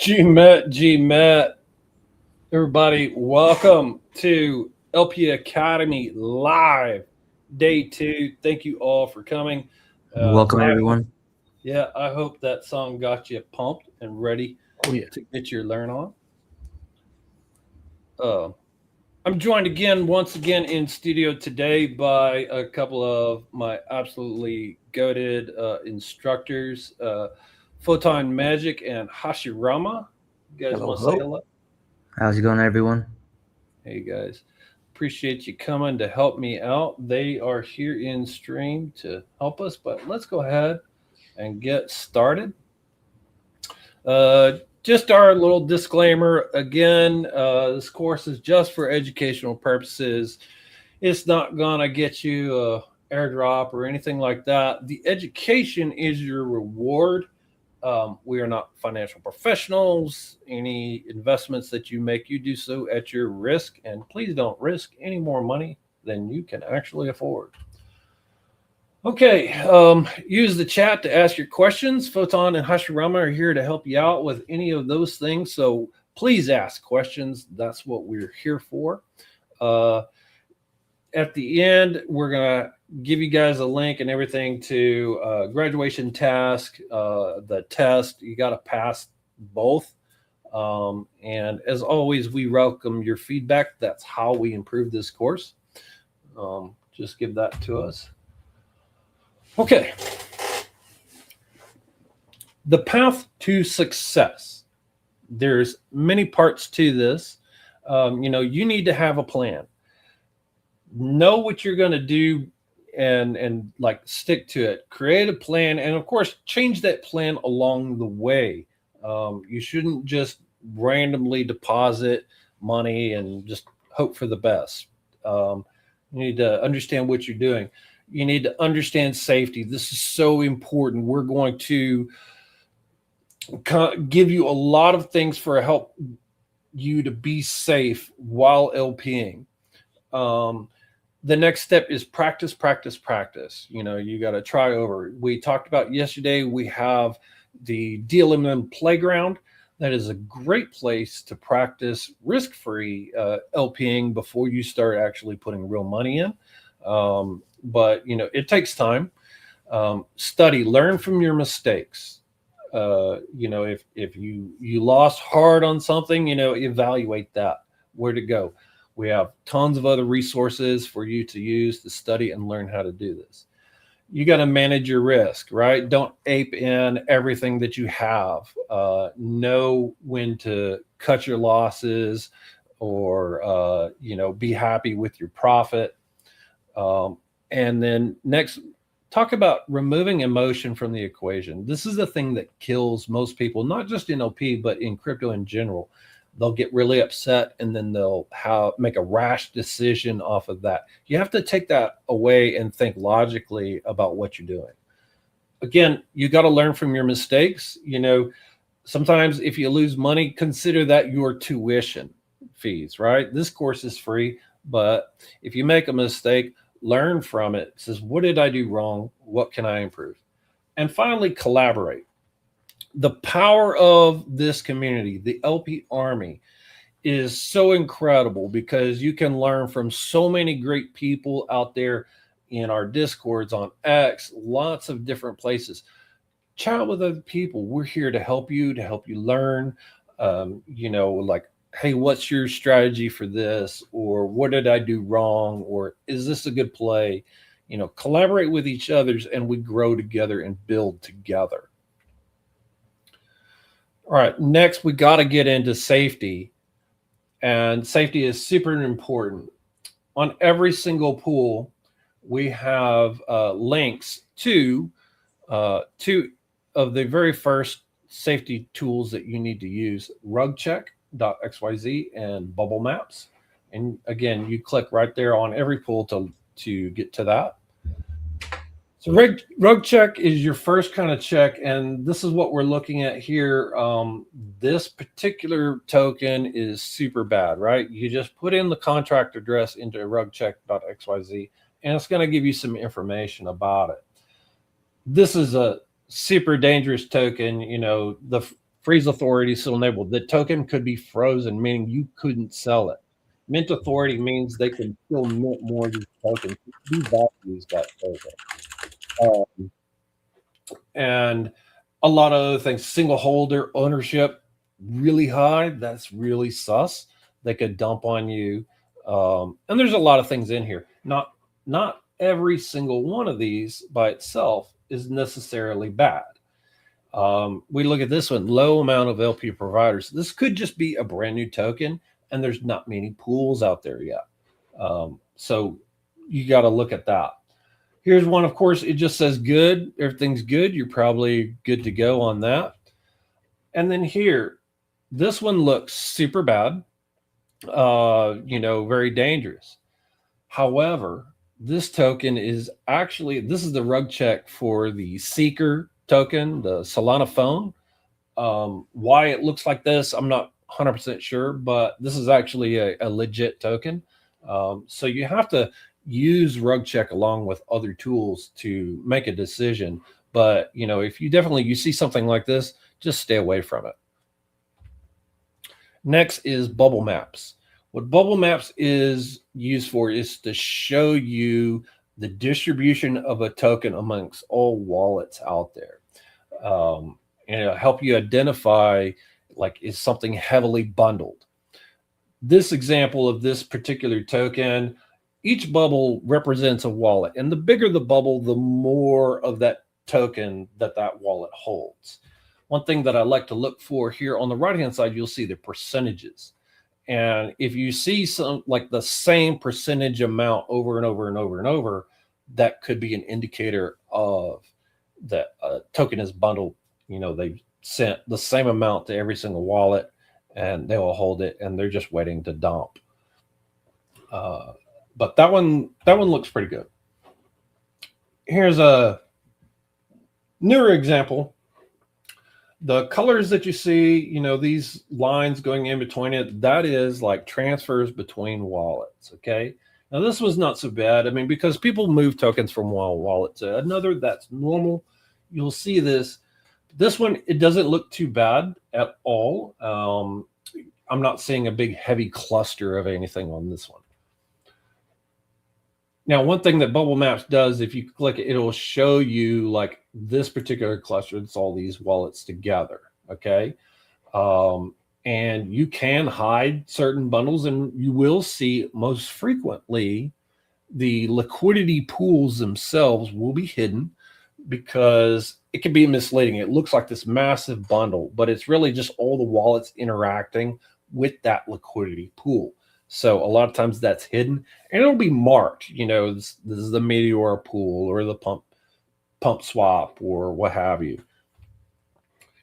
G Met, everybody, welcome to LP Academy Live, day 2. Thank you all for coming. Welcome, I hope, everyone. yeah, I hope that song got you pumped and ready Oh, yeah. to get your learn on. Uh, I'm joined once again in studio today by a couple of my absolutely goated instructors, Photon Magic and Hashirama. You guys Hello, want to say hello. hello? How's it going, everyone? Hey guys, appreciate you coming to help me out. They are here in stream to help us, but let's go ahead and get started. Just our little disclaimer again, this course is just for educational purposes. It's not gonna get you a airdrop or anything like that. The education is your reward. We are not financial professionals. Any investments that you make, you do so at your risk, and please don't risk any more money than you can actually afford. Okay, use the chat to ask your questions. Photon and Hashirama are here to help you out with any of those things. So please ask questions. That's what we're here for. Uh, at the end, we're going to give you guys a link and everything to graduation task, the test. You got to pass both. And as always, we welcome your feedback. That's how we improve this course. Just give that to us. Okay. The path to success. There's many parts to this. You need to have a plan. Know what you're going to do and like stick to it. Create a plan, and of course change that plan along the way. You shouldn't just randomly deposit money and just hope for the best. You need to understand what you're doing. You need to understand safety. This is so important. We're going to give you a lot of things for help you to be safe while LPing. The next step is practice, practice, practice. You got to try over. We talked about yesterday, we have the DLMM playground. That is a great place to practice risk-free LPing before you start actually putting real money in. But it takes time. Study, learn from your mistakes. If you lost hard on something, evaluate that, where to go. We have tons of other resources for you to use to study and learn how to do this. You got to manage your risk, right? Don't ape in everything that you have. Know when to cut your losses or, be happy with your profit. And then next, talk about removing emotion from the equation. This is the thing that kills most people, not just in LP, but in crypto in general. They'll get really upset and then they'll make a rash decision off of that. You have to take that away and think logically about what you're doing. Again, you got to learn from your mistakes. Sometimes if you lose money, consider that your tuition fees, right? This course is free, but if you make a mistake, learn from it. It says, what did I do wrong? What can I improve? And finally, collaborate. The power of this community, the LP Army, is so incredible because you can learn from so many great people out there in our Discords, on X, lots of different places. Chat with other people. We're here to help you learn. Like, hey, what's your strategy for this? Or what did I do wrong? Or is this a good play? Collaborate with each other and we grow together and build together. All right, next we got to get into safety. And safety is super important. On every single pool, we have links to two of the very first safety tools that you need to use, rugcheck.xyz and bubble maps. And again, you click right there on every pool to get to that. So rug check is your first kind of check, and this is what we're looking at here. This particular token is super bad, right? You just put in the contract address into rugcheck.xyz, and it's going to give you some information about it. This is a super dangerous token. The Freeze authority still enabled. The token could be frozen, meaning you couldn't sell it. Mint authority means they can still mint more of these tokens. Devalues that token. And a lot of other things. Single holder ownership really high. That's really sus. They could dump on you. And there's a lot of things in here. Not every single one of these by itself is necessarily bad. We look at this one, low amount of LP providers. This could just be a brand new token, and there's not many pools out there yet. So you got to look at that. Here's one, of course, it just says good. Everything's good. You're probably good to go on that. And then here, this one looks super bad, very dangerous. However, this token is actually, this is the rug check for the Seeker token, the Solana phone. Why it looks like this, I'm not 100% sure, but this is actually a legit token. So you have to use rug check along with other tools to make a decision. But if you see something like this, just stay away from it. Next is bubble maps. What bubble maps is used for is to show you the distribution of a token amongst all wallets out there. And it'll help you identify, like, is something heavily bundled. This example of this particular token, each bubble represents a wallet, and the bigger the bubble, the more of that token that wallet holds. One thing that I like to look for here on the right-hand side, you'll see the percentages. And if you see some like the same percentage amount over and over and over and over, that could be an indicator of that token is bundled. They've sent the same amount to every single wallet, and they will hold it, and they're just waiting to dump. But that one looks pretty good. Here's a newer example. The colors that you see, these lines going in between it, that is like transfers between wallets, okay? Now, this was not so bad. I mean, because people move tokens from one wallet to another, that's normal. You'll see this. This one, it doesn't look too bad at all. I'm not seeing a big, heavy cluster of anything on this one. Now, one thing that Bubble Maps does, if you click it, it'll show you like this particular cluster. It's all these wallets together, okay? And you can hide certain bundles, and you will see most frequently the liquidity pools themselves will be hidden because it can be misleading. It looks like this massive bundle, but it's really just all the wallets interacting with that liquidity pool. So a lot of times that's hidden, and it'll be marked, this is the Meteora pool or the pump swap or what have you.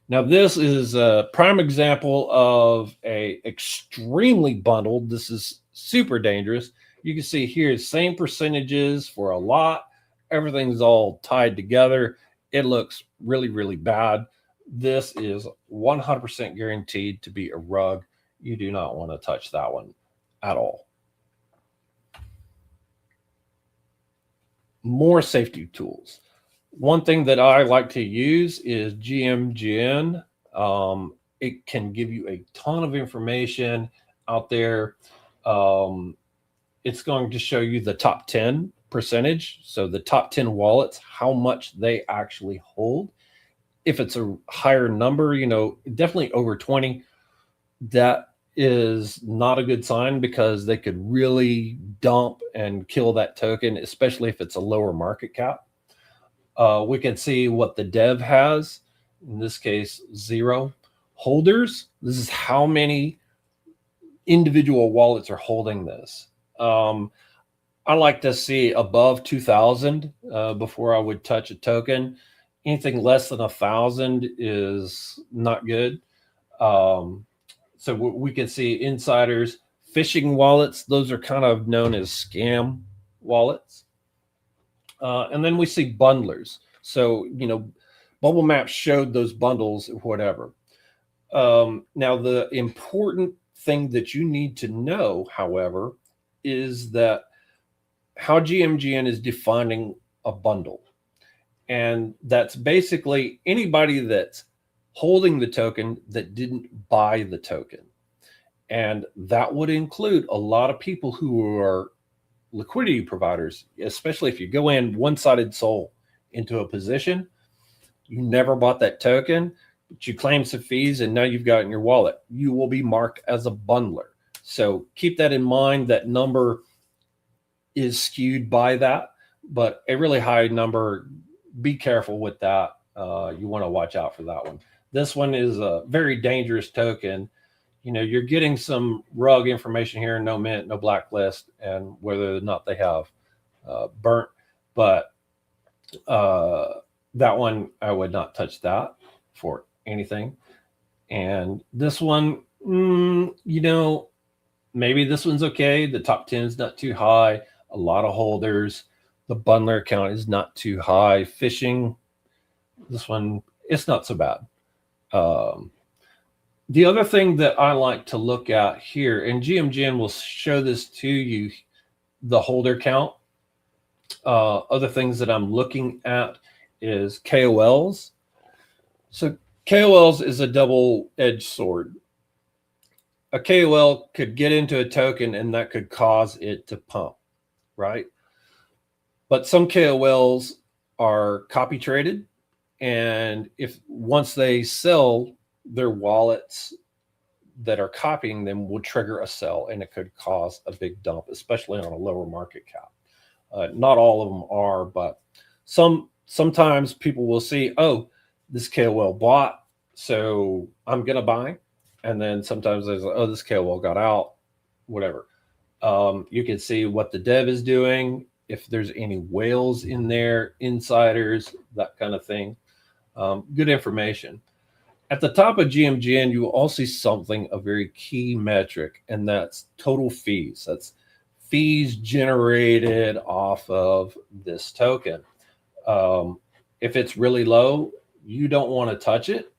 Now, this is a prime example of a extremely bundled. This is super dangerous. You can see here, same percentages for a lot. Everything's all tied together. It looks really, really bad. This is 100% guaranteed to be a rug. You do not want to touch that one at all. More safety tools. One thing that I like to use is GMGN. It can give you a ton of information out there. It's going to show you the top 10 percentage. So the top 10 wallets, how much they actually hold. If it's a higher number, definitely over 20, that is not a good sign because they could really dump and kill that token, especially if it's a lower market cap. We can see what the dev has, in this case, 0 holders. This is how many individual wallets are holding this. I like to see above 2,000 before I would touch a token. Anything less than 1,000 is not good. So we can see insiders, phishing wallets. Those are kind of known as scam wallets. And then we see bundlers. So, Bubble Maps showed those bundles, whatever. Now, the important thing that you need to know, however, is that how GMGN is defining a bundle. And that's basically anybody that's holding the token that didn't buy the token. And that would include a lot of people who are liquidity providers, especially if you go in one-sided sold into a position, you never bought that token, but you claim some fees and now you've got it in your wallet. You will be marked as a bundler. So keep that in mind. That number is skewed by that, but a really high number, be careful with that. You want to watch out for that one. This one is a very dangerous token. You know, you're getting some rug information here, no mint, no blacklist, and whether or not they have burnt. But that one, I would not touch that for anything. And this one, you know, maybe this one's okay. The top 10 is not too high. A lot of holders. The bundler count is not too high. Fishing, this one, it's not so bad. The other thing that I like to look at here, and GMGN will show this to you, the holder count. Other things that I'm looking at is KOLs. So KOLs is a double-edged sword. A KOL could get into a token and that could cause it to pump, right? But some KOLs are copy traded, and if once they sell, their wallets that are copying them will trigger a sell, and it could cause a big dump, especially on a lower market cap. Not all of them are, but sometimes people will see, oh, this KOL bought, so I'm gonna buy. And then sometimes there's, oh, this KOL got out, whatever. You can see what the dev is doing, if there's any whales in there, insiders, that kind of thing. Good information. At the top of GMGN, you will also see something, a very key metric, and that's total fees. That's fees generated off of this token. If it's really low, you don't want to touch it.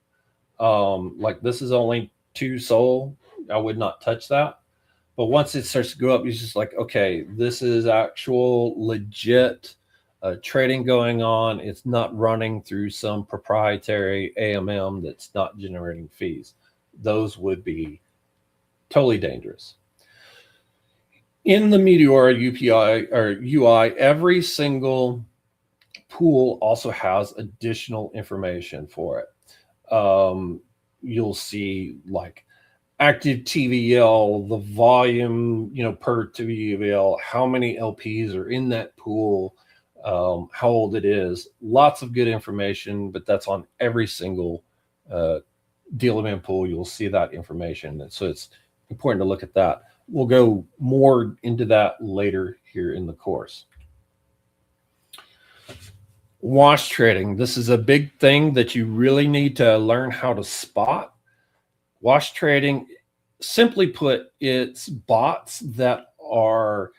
Like this is only 2 SOL. I would not touch that. But once it starts to go up, you're just like, okay, this is actual legit trading going on. It's not running through some proprietary AMM that's not generating fees. Those would be totally dangerous. In the Meteora UPI or UI, every single pool also has additional information for it. You'll see like active TVL, the volume, you know, per TVL, how many LPs are in that pool, how old it is. Lots of good information, but that's on every single dealerman pool. You'll see that information. And so it's important to look at that. We'll go more into that later here in the course. Wash trading. This is a big thing that you really need to learn how to spot. Wash trading, simply put, it's bots that are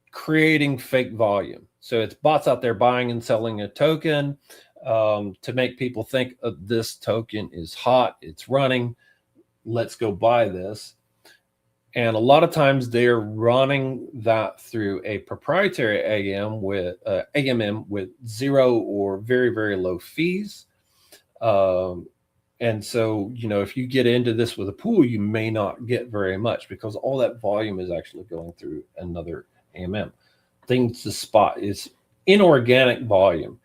creating fake volume. So it's bots out there buying and selling a token to make people think this token is hot, it's running, let's go buy this. And a lot of times they're running that through a proprietary AMM with 0 or very, very low fees. And so, you know, if you get into this with a pool, you may not get very much because all that volume is actually going through another AMM. Things to spot is inorganic volume.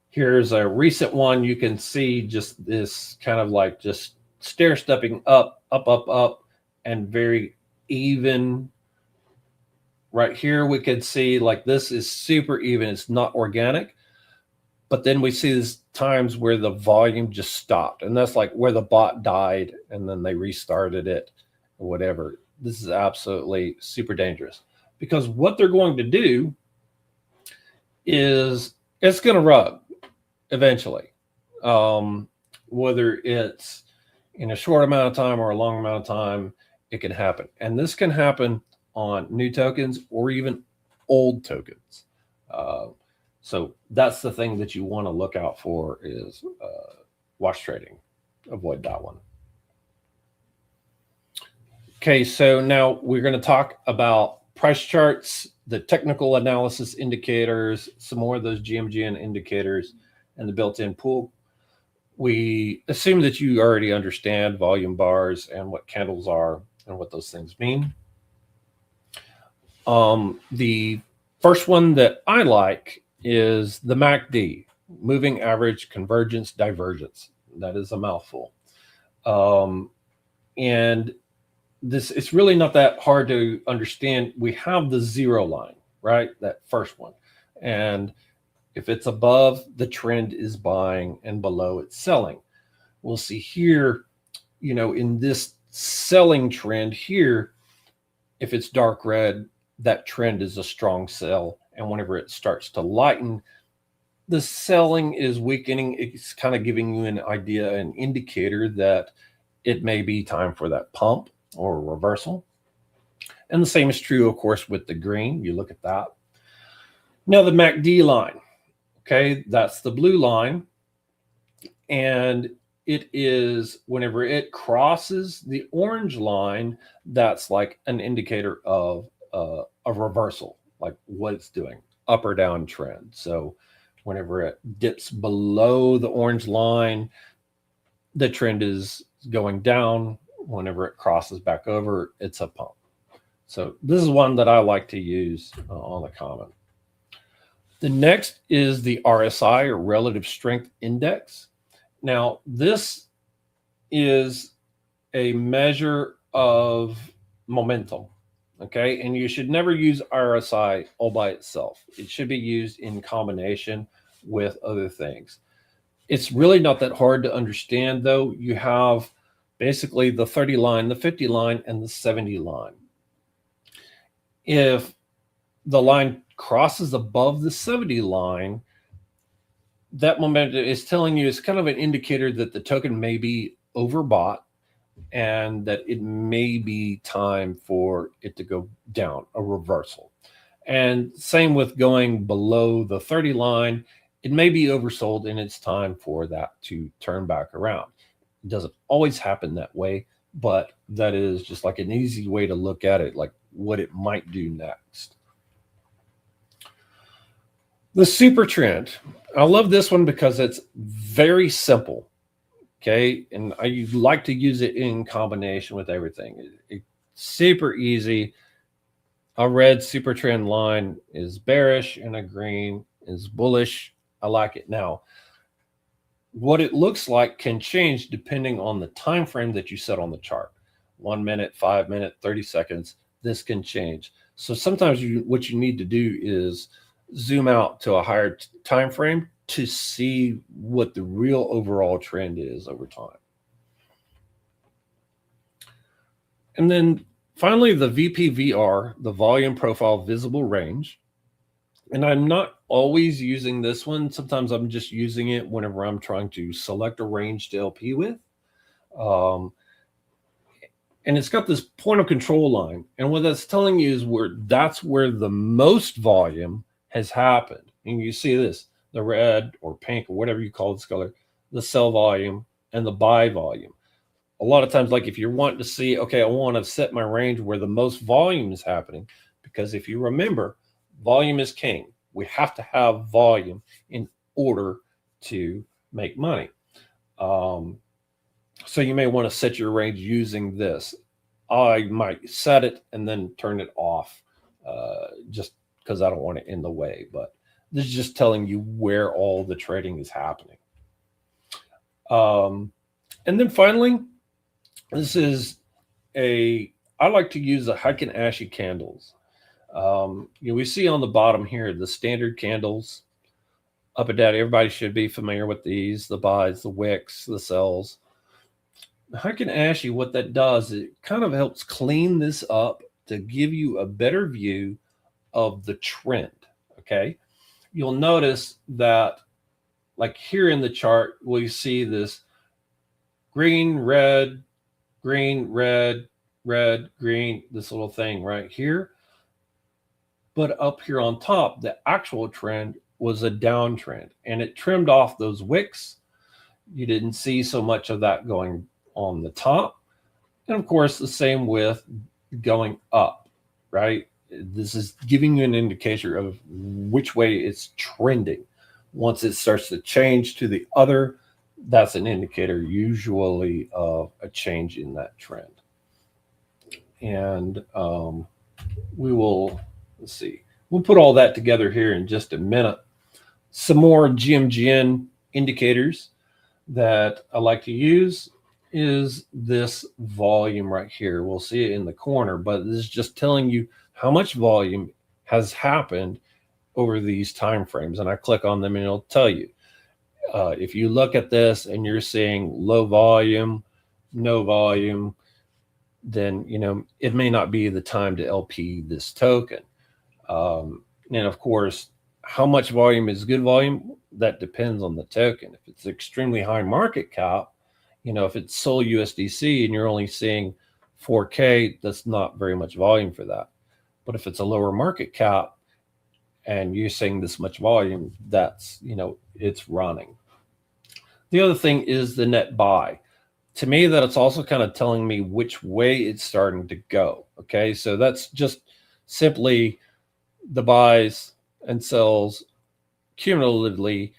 Here's a recent one. You can see just this kind of like just stair stepping up, and very even. Right here, we can see like this is super even. It's not organic. But then we see these times where the volume just stopped. And that's like where the bot died and then they restarted it or whatever. This is absolutely super dangerous because what they're going to do is it's going to rug eventually. Whether it's in a short amount of time or a long amount of time, it can happen. And this can happen on new tokens or even old tokens. So that's the thing that you want to look out for is wash trading. Avoid that one. Okay, so now we're going to talk about price charts, the technical analysis indicators, some more of those GMGN indicators, and the built-in pool. we assume that you already understand volume bars and what candles are and what those things mean. The first one that I like is the MACD, moving average convergence divergence. That is a mouthful. And this, it's really not that hard to understand. We have the zero line, right? That first one. And if it's above, the trend is buying, and below it's selling. We'll see here, in this selling trend here, if it's dark red, that trend is a strong sell. And whenever it starts to lighten, the selling is weakening. It's kind of giving you an idea, an indicator that it may be time for that pump or reversal. And the same is true, of course, with the green. You look at that. Now the MACD line, okay, that's the blue line. And it is, whenever it crosses the orange line, that's like an indicator of a reversal, like what it's doing, up or down trend. So whenever it dips below the orange line, the trend is going down. Whenever it crosses back over, it's a pump. So this is one that I like to use on the common. The next is the RSI, or Relative Strength Index. Now, this is a measure of momentum, okay? And you should never use RSI all by itself. It should be used in combination with other things. It's really not that hard to understand, though. You have basically the 30 line, the 50 line, and the 70 line. If the line crosses above the 70 line, that momentum is telling you, it's kind of an indicator that the token may be overbought and that it may be time for it to go down, a reversal. And same with going below the 30 line, it may be oversold and it's time for that to turn back around. It doesn't always happen that way, but that is just like an easy way to look at it, like what it might do next. The super trend. I love this one because it's very simple. Okay. And I like to use it in combination with everything. It's super easy. A red super trend line is bearish and a green is bullish. I like it. Now, what it looks like can change depending on the time frame that you set on the chart. 1 minute, 5 minutes, 30 seconds. This can change. So sometimes what you need to do is zoom out to a higher time frame to see what the real overall trend is over time. And then finally, the VPVR, the volume profile visible range. And I'm not always using this one. Sometimes I'm just using it whenever I'm trying to select a range to LP with. And it's got this point of control line. And what that's telling you is that's where the most volume has happened. And you see this, the red or pink or whatever you call this color, the sell volume and the buy volume. A lot of times, like if you're wanting to see, okay, I want to set my range where the most volume is happening, because if you remember, volume is king. We have to have volume in order to make money. So you may want to set your range using this. I might set it and then turn it off just because I don't want it in the way. But this is just telling you where all the trading is happening. And then finally, this is I like to use the Heiken Ashi candles. We see on the bottom here, the standard candles, up and down. Everybody should be familiar with these, the buys, the wicks, the sells. Heiken Ashi, what that does, it kind of helps clean this up to give you a better view of the trend, okay? You'll notice that, like here in the chart, we see this green, red, red, green, this little thing right here. But up here on top, the actual trend was a downtrend, and it trimmed off those wicks. You didn't see so much of that going on the top. And of course, the same with going up, right? This is giving you an indicator of which way it's trending. Once it starts to change to the other, that's an indicator usually of a change in that trend. And we will, let's see, we'll put all that together here in just a minute. Some more GMGN indicators that I like to use is this volume right here. We'll see it in the corner, but this is just telling you how much volume has happened over these time frames. And I click on them and it'll tell you. If you look at this and you're seeing low volume, no volume, then it may not be the time to LP this token. And of course, how much volume is good volume? That depends on the token. If it's extremely high market cap, if it's Sol USDC and you're only seeing 4K, that's not very much volume for that. But if it's a lower market cap and you're seeing this much volume, that's, it's running. The other thing is the net buy. To me, that it's also kind of telling me which way it's starting to go. Okay, so that's just simply the buys and sells cumulatively.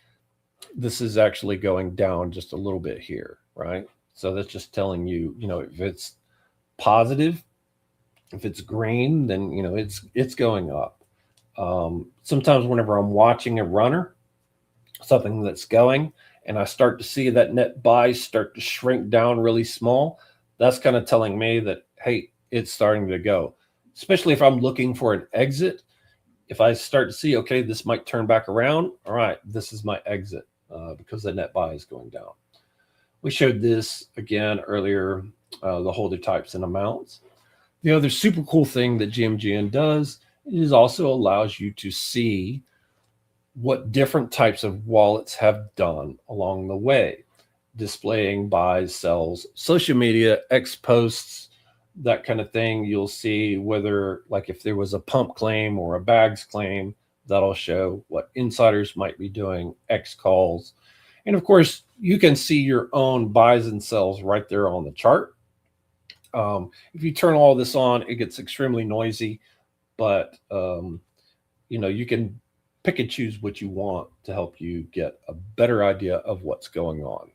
This is actually going down just a little bit here, right? So that's just telling you, if it's positive, if it's green, then it's going up. Sometimes whenever I'm watching a runner, something that's going, and I start to see that net buy start to shrink down really small, that's kind of telling me that, hey, it's starting to go. Especially if I'm looking for an exit. If I start to see, okay, this might turn back around, all right, this is my exit because the net buy is going down. We showed this again earlier, the holder types and amounts. The other super cool thing that GMGN does is also allows you to see what different types of wallets have done along the way, displaying buys, sells, social media, X posts, that kind of thing. You'll see whether, like, if there was a pump claim or a bags claim, that'll show what insiders might be doing, X calls. And of course, you can see your own buys and sells right there on the chart. If you turn all this on, it gets extremely noisy, but you can pick and choose what you want to help you get a better idea of what's going on.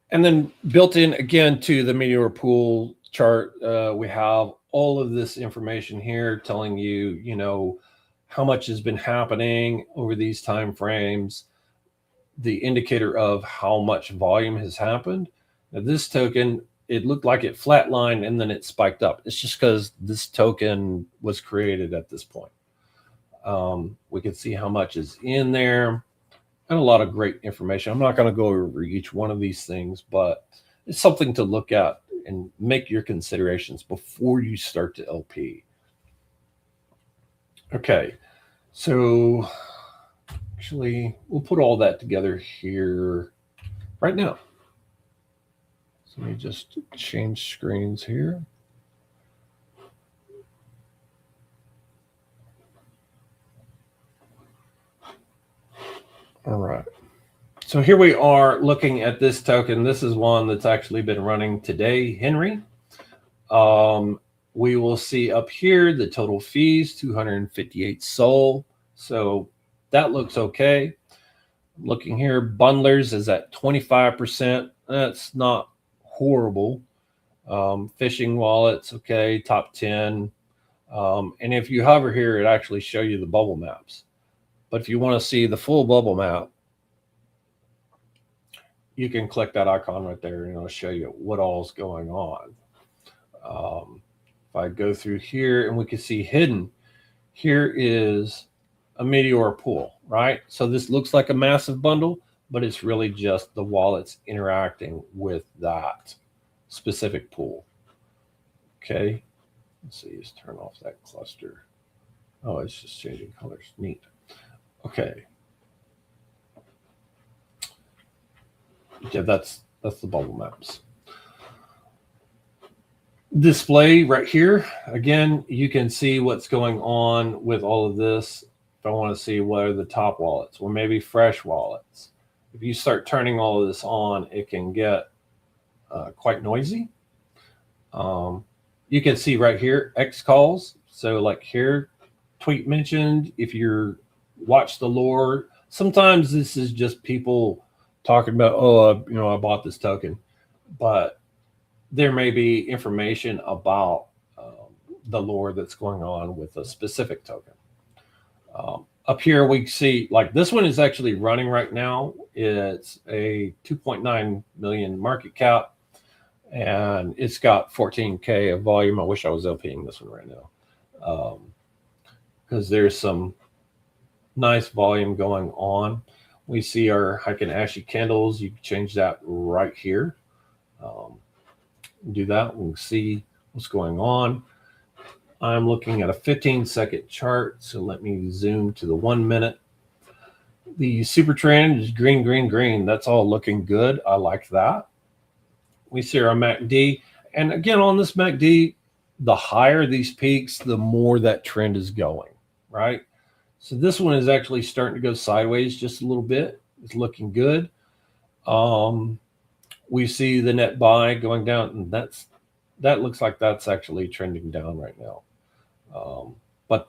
And then built in again to the Meteora pool chart, we have all of this information here telling you, how much has been happening over these time frames, the indicator of how much volume has happened. Now this token, it looked like it flatlined and then it spiked up. It's just because this token was created at this point. We can see how much is in there and a lot of great information. I'm not going to go over each one of these things, but it's something to look at and make your considerations before you start to LP. Okay, so actually we'll put all that together here right now. So let me just change screens here. All right. So here we are looking at this token. This is one that's actually been running today, Henry. We will see up here the total fees, 258 SOL. So that looks okay. Looking here, bundlers is at 25%. That's not horrible. Phishing wallets, okay, top 10. And if you hover here, it actually shows you the bubble maps. But if you want to see the full bubble map, you can click that icon right there and it'll show you what all is going on. If I go through here and we can see hidden, here is a Meteora pool, right? So this looks like a massive bundle, but it's really just the wallets interacting with that specific pool. Okay, let's see, just turn off that cluster. Oh, it's just changing colors. Neat. Okay. Yeah, that's the bubble maps. Display right here. Again, you can see what's going on with all of this. If I want to see what are the top wallets, or maybe fresh wallets. If you start turning all of this on, it can get quite noisy. You can see right here, X calls. So like here, tweet mentioned, if you're watch the lore, Sometimes this is just people talking about, oh, I bought this token, but there may be information about the lore that's going on with a specific token. Up here, we see like this one is actually running right now. It's a 2.9 million market cap, and it's got 14K of volume. I wish I was LPing this one right now, because there's some nice volume going on. We see our Heiken Ashy candles. You can change that right here. Do that. We can see what's going on. I'm looking at a 15-second chart, so let me zoom to the 1 minute. The super trend is green, green, green. That's all looking good. I like that. We see our MACD, and again on this MACD, the higher these peaks, the more that trend is going, right? So this one is actually starting to go sideways just a little bit. It's looking good. We see the net buy going down, and that looks like that's actually trending down right now. But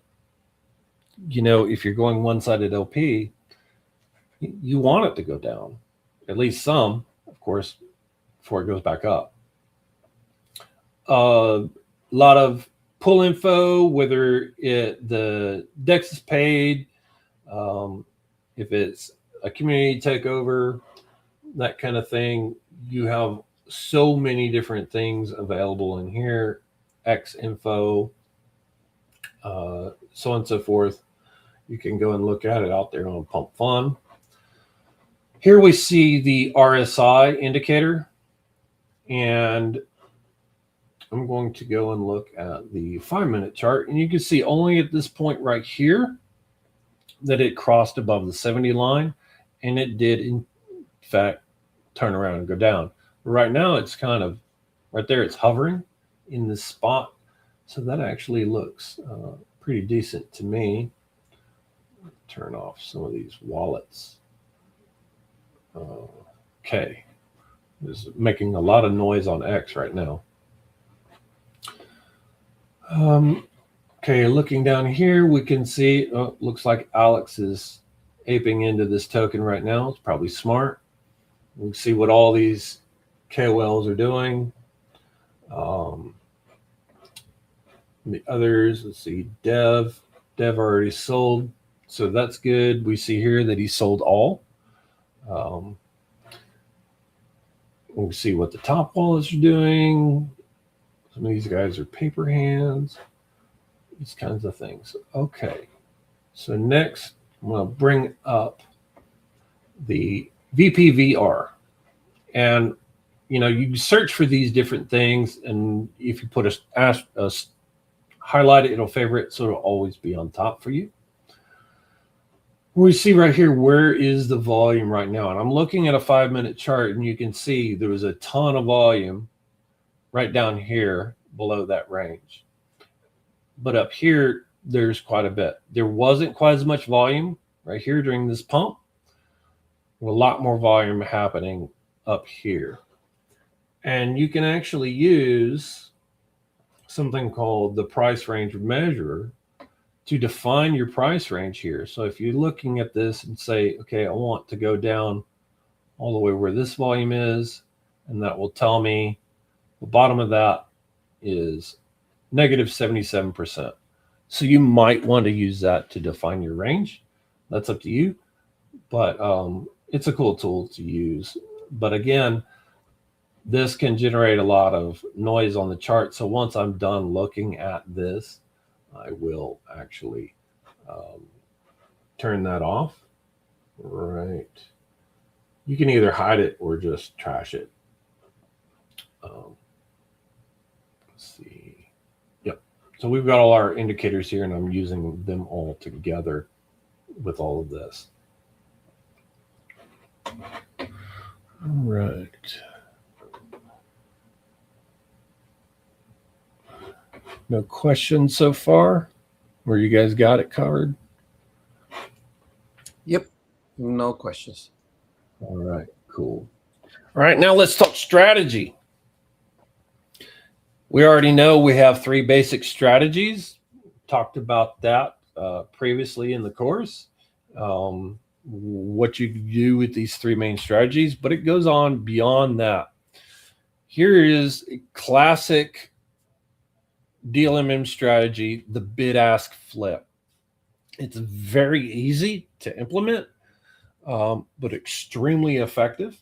if you're going one-sided LP, you want it to go down, at least some, of course, before it goes back up. A lot of pull info, whether the DEX is paid, if it's a community takeover, that kind of thing. You have so many different things available in here, X info, so on and so forth. You can go and look at it out there on Pump Fun. Here we see the RSI indicator, and I'm going to go and look at the 5-minute chart, and you can see only at this point right here that it crossed above the 70 line, and it did in fact turn around and go down. Right now it's kind of right there, it's hovering in this spot, so that actually looks pretty decent to me. Turn off some of these wallets. Okay, this is making a lot of noise on X right now. Okay, looking down here, we can see, looks like Alex is aping into this token right now. It's probably smart. We can see what all these KOLs are doing. The others, let's see, Dev already sold, so that's good. We see here that he sold all. We'll see what the top wallets are doing. Some of these guys are paper hands, these kinds of things. Okay, so next I'm going to bring up the VPVR, and you search for these different things, and if you put a highlight it, it'll favorite, so it'll always be on top for you. We see right here, where is the volume right now? And I'm looking at a 5-minute chart, and you can see there was a ton of volume right down here below that range. But up here, there's quite a bit. There wasn't quite as much volume right here during this pump. A lot more volume happening up here. And you can actually use something called the price range measure to define your price range here. So if you're looking at this and say, okay, I want to go down all the way where this volume is, and that will tell me the bottom of that is negative 77%. So you might want to use that to define your range. That's up to you, but it's a cool tool to use. But again, this can generate a lot of noise on the chart. So once I'm done looking at this, I will actually turn that off. Right. You can either hide it or just trash it. Let's see. Yep. So we've got all our indicators here, and I'm using them all together with all of this. All right. No questions so far? Where you guys got it covered? Yep. No questions. All right, cool. All right, now let's talk strategy. We already know we have 3 basic strategies. Talked about that previously in the course. what you do with these three main strategies, but it goes on beyond that. Here is a classic DLMM strategy, the bid-ask flip. It's very easy to implement, but extremely effective.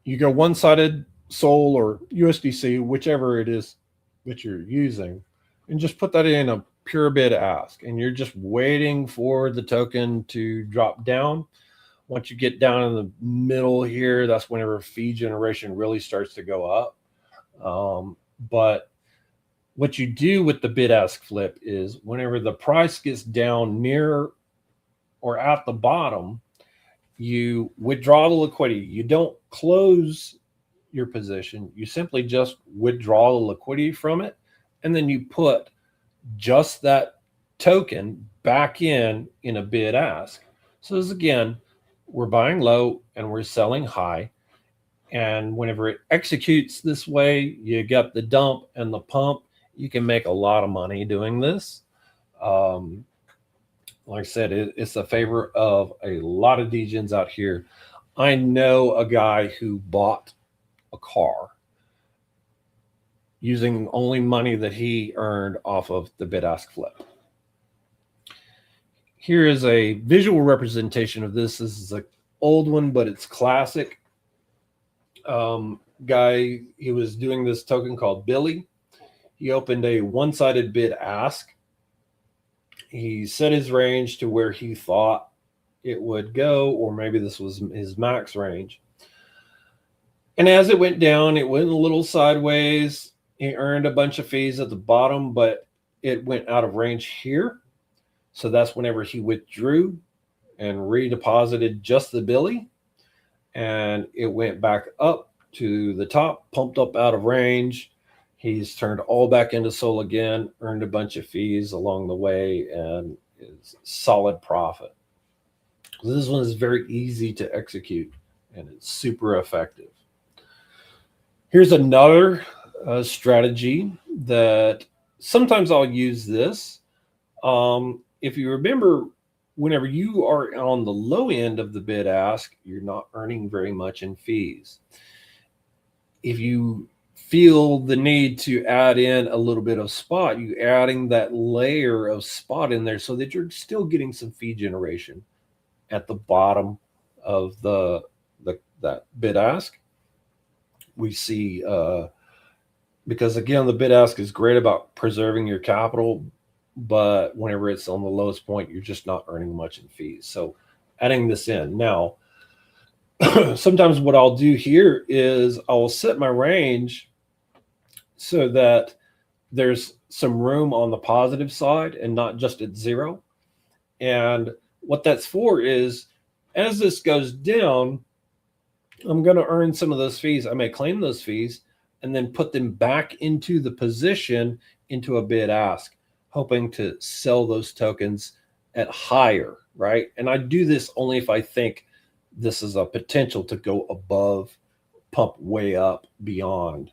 You go one-sided SOL or USDC, whichever it is that you're using, and just put that in a pure bid ask, and you're just waiting for the token to drop down. Once you get down in the middle here, that's whenever fee generation really starts to go up. But what you do with the bid ask flip is whenever the price gets down near or at the bottom, you withdraw the liquidity. You don't close your position. You simply just withdraw the liquidity from it, and then you put just that token back in a bid ask. So this, again, we're buying low and we're selling high. And whenever it executes this way, you got the dump and the pump. You can make a lot of money doing this. Like I said, it's a favor of a lot of degens out here. I know a guy who bought a car using only money that he earned off of the bid-ask flip. Here is a visual representation of this. This is an old one, but it's classic. Guy, he was doing this token called Billy. He opened a one-sided bid-ask. He set his range to where he thought it would go, or maybe this was his max range. And as it went down, it went a little sideways. He earned a bunch of fees at the bottom, but it went out of range here. So that's whenever he withdrew and redeposited just the Billy. And it went back up to the top, pumped up out of range. He's turned all back into SOL again, earned a bunch of fees along the way, and is solid profit. This one is very easy to execute, and it's super effective. Here's another strategy that sometimes I'll use this. If you remember, whenever you are on the low end of the bid ask, you're not earning very much in fees. If you feel the need to add in a little bit of spot, you adding that layer of spot in there so that you're still getting some fee generation at the bottom of that bid ask. We see because again, the bid ask is great about preserving your capital, but whenever it's on the lowest point, you're just not earning much in fees. So adding this in now, sometimes what I'll do here is I'll set my range so that there's some room on the positive side and not just at zero. And what that's for is as this goes down, I'm going to earn some of those fees. I may claim those fees and then put them back into the position into a bid ask, hoping to sell those tokens at higher, right? And I do this only if I think this is a potential to go above, pump way up beyond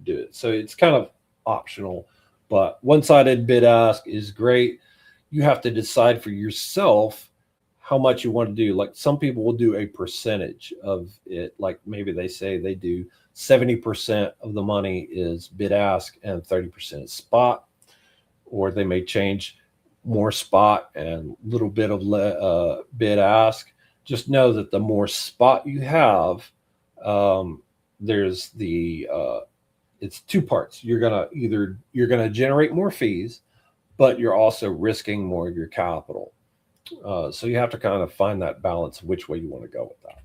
do it. So it's kind of optional, but one-sided bid ask is great. You have to decide for yourself how much you want to do. Like some people will do a percentage of it. Like maybe they say they do 70% of the money is bid ask and 30% is spot, or they may change more spot and a little bit of bid ask. Just know that the more spot you have, there's the it's two parts. You're gonna generate more fees, but you're also risking more of your capital. So you have to kind of find that balance, which way you want to go with that.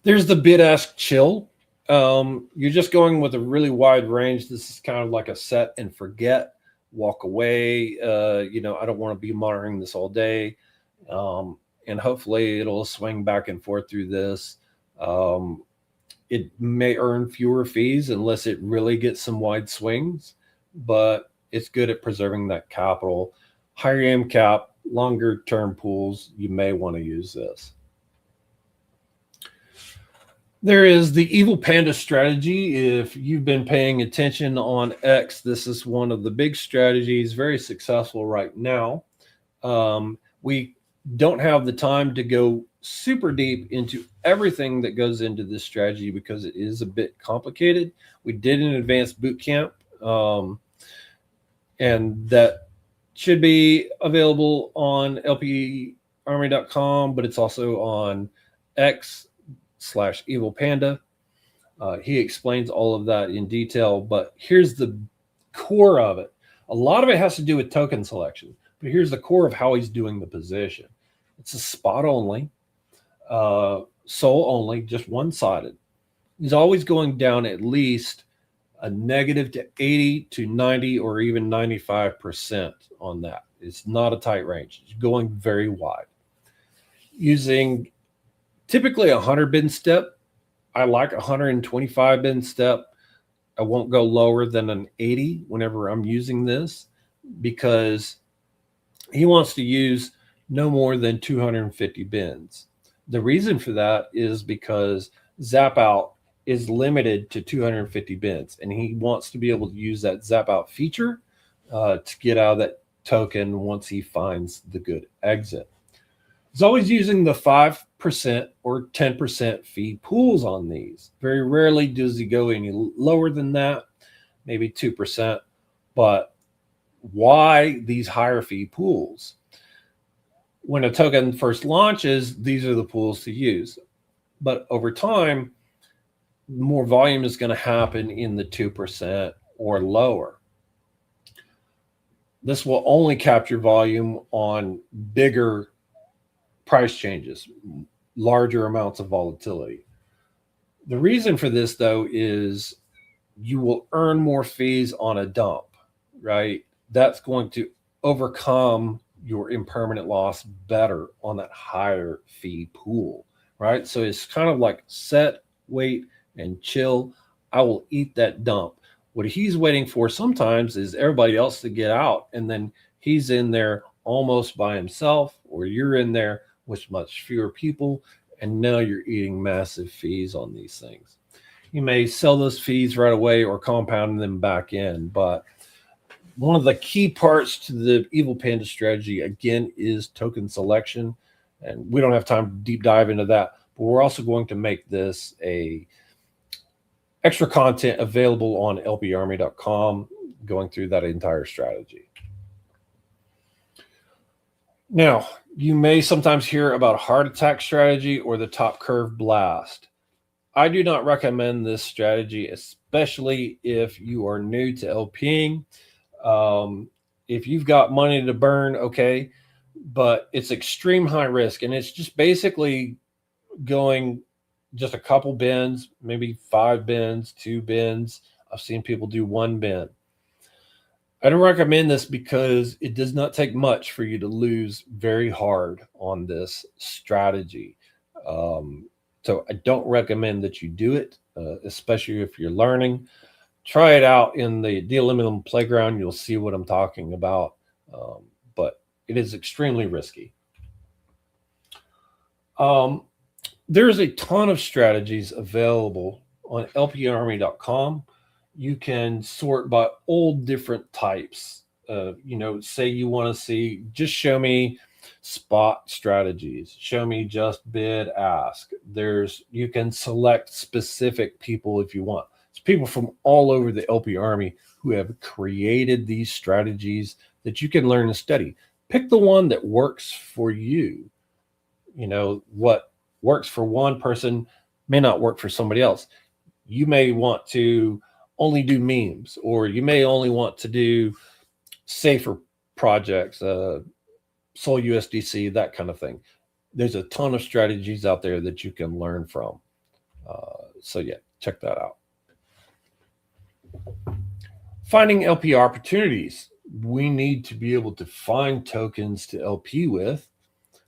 There's the bid ask chill. You're just going with a really wide range. This is kind of like a set and forget, walk away. I don't want to be monitoring this all day. And hopefully it'll swing back and forth through this. It may earn fewer fees unless it really gets some wide swings, but it's good at preserving that capital. Higher AM cap, longer term pools, you may want to use this. There is the Evil Panda strategy. If you've been paying attention on X, this is one of the big strategies, very successful right now. We don't have the time to go super deep into everything that goes into this strategy because it is a bit complicated. We did an advanced boot camp, and that should be available on lparmy.com, but it's also on X/Evil Panda. He explains all of that in detail, but here's the core of it. A lot of it has to do with token selection, but here's the core of how he's doing the position. It's a spot only, soul only, just one-sided. He's always going down at least a negative to 80 to 90 or even 95% on that. It's not a tight range. It's going very wide. Using typically a 100 bin step. I like a 125 bin step. I won't go lower than an 80 whenever I'm using this because he wants to use no more than 250 bins. The reason for that is because zap out is limited to 250 bins, and he wants to be able to use that zap out feature to get out of that token once he finds the good exit. He's always using the 5% or 10% fee pools on these. Very rarely does he go any lower than that, maybe 2%. But why these higher fee pools? When a token first launches, these are the pools to use. But over time, more volume is going to happen in the 2% or lower. This will only capture volume on bigger price changes, larger amounts of volatility. The reason for this, though, is you will earn more fees on a dump, right? That's going to overcome your impermanent loss better on that higher fee pool, right? So it's kind of like set, wait, and chill. I will eat that dump. What he's waiting for sometimes is everybody else to get out, and then he's in there almost by himself, or you're in there with much fewer people, and now you're eating massive fees on these things. You may sell those fees right away or compound them back in, but one of the key parts to the Evil Panda strategy, again, is token selection, and we don't have time to deep dive into that, but we're also going to make this a extra content available on lparmy.com, going through that entire strategy. Now, you may sometimes hear about heart attack strategy or the top curve blast. I do not recommend this strategy, especially if you are new to LPing. If you've got money to burn, okay, but it's extreme high risk, and it's just basically going just a couple bins, maybe 5 bins, 2 bins. I've seen people do 1 bin. I don't recommend this because it does not take much for you to lose very hard on this strategy. So I don't recommend that you do it, especially if you're learning. Try it out in the Deal playground. You'll see what I'm talking about, but it is extremely risky. There's a ton of strategies available on lparmy.com. You can sort by all different types. Say you want to see, just show me spot strategies, show me just bid ask. You can select specific people if you want. It's people from all over the LP Army who have created these strategies that you can learn and study. Pick the one that works for you. What works for one person may not work for somebody else. You may want to only do memes, or you may only want to do safer projects, Sol USDC, that kind of thing. There's a ton of strategies out there that you can learn from. So yeah, check that out. Finding LP opportunities. We need to be able to find tokens to LP with.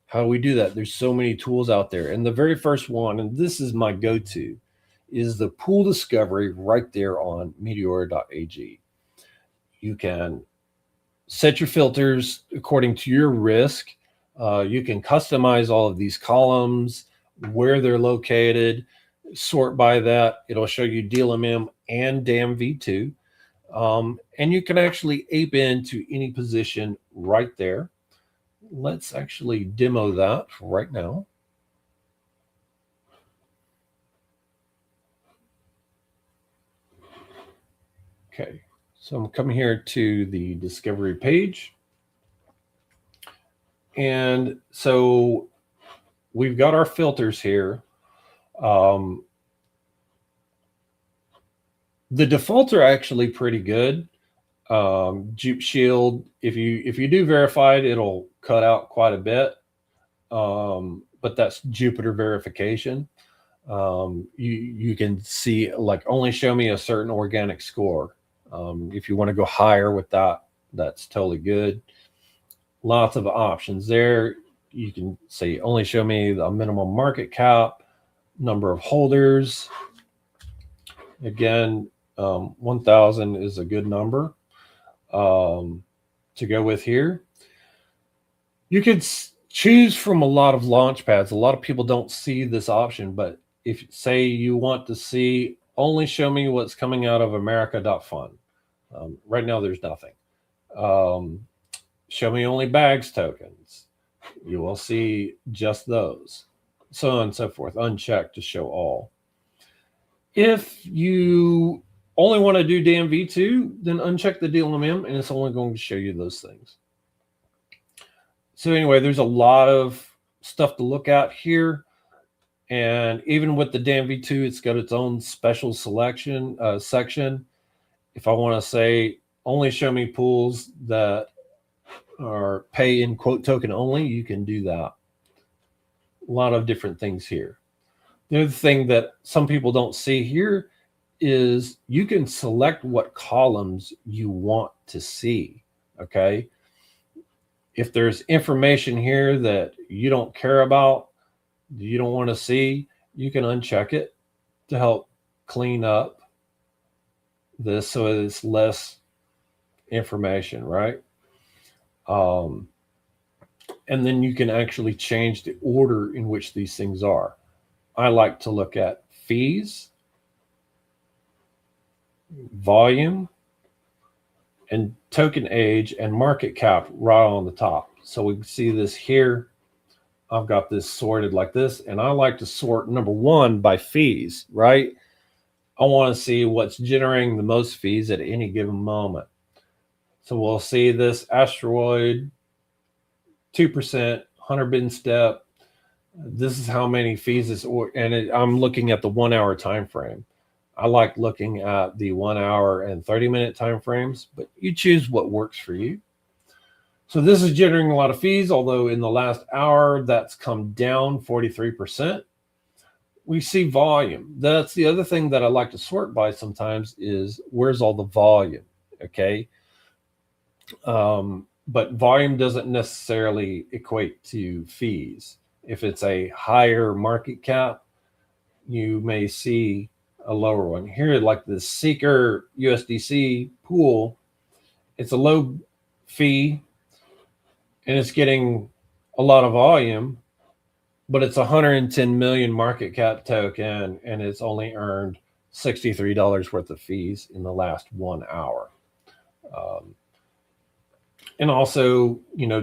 How do we do that? There's so many tools out there. And the very first one, and this is my go-to, is the pool discovery right there on Meteora.ag. You can set your filters according to your risk. You can customize all of these columns, where they're located, sort by that. It'll show you DLMM and DAM V2. And you can actually ape into any position right there. let's actually demo that for right now. Okay, so I'm coming here to the discovery page. And so we've got our filters here. The defaults are actually pretty good. Jupe Shield, if you do verified, it'll cut out quite a bit. But that's Jupyter verification. You can see, like, only show me a certain organic score. If you want to go higher with that, that's totally good. Lots of options there. You can say only show me the minimum market cap, number of holders. Again, 1,000 is a good number to go with here. You could choose from a lot of launch pads. A lot of people don't see this option, but if, say, you want to see only show me what's coming out of America.fund. Right now, there's nothing. Show me only bags tokens. You will see just those. So on and so forth. Uncheck to show all. If you only want to do DMV2, then uncheck the DLMM, and it's only going to show you those things. So anyway, there's a lot of stuff to look at here. And even with the DMV2, it's got its own special selection section. If I want to say only show me pools that are pay in quote token only, you can do that. A lot of different things here. The other thing that some people don't see here is you can select what columns you want to see, okay? If there's information here that you don't care about, you don't want to see, you can uncheck it to help clean up this so it's less information, right? And then you can actually change the order in which these things are. I like to look at fees, volume, and token age and market cap right on the top. So we can see this here. I've got this sorted like this, and I like to sort number one by fees, right? I want to see what's generating the most fees at any given moment. So we'll see this asteroid, 2%, 100 bin step. This is how many fees this, I'm looking at the 1 hour time frame. I like looking at the 1 hour and 30-minute time frames, but you choose what works for you. So this is generating a lot of fees, although in the last hour, that's come down 43%. We see volume. That's the other thing that I like to sort by sometimes is where's all the volume, okay? But volume doesn't necessarily equate to fees. If it's a higher market cap, you may see a lower one. Here, like the Seeker USDC pool, it's a low fee and it's getting a lot of volume, but it's 110 million market cap token and it's only earned $63 worth of fees in the last 1 hour. And also,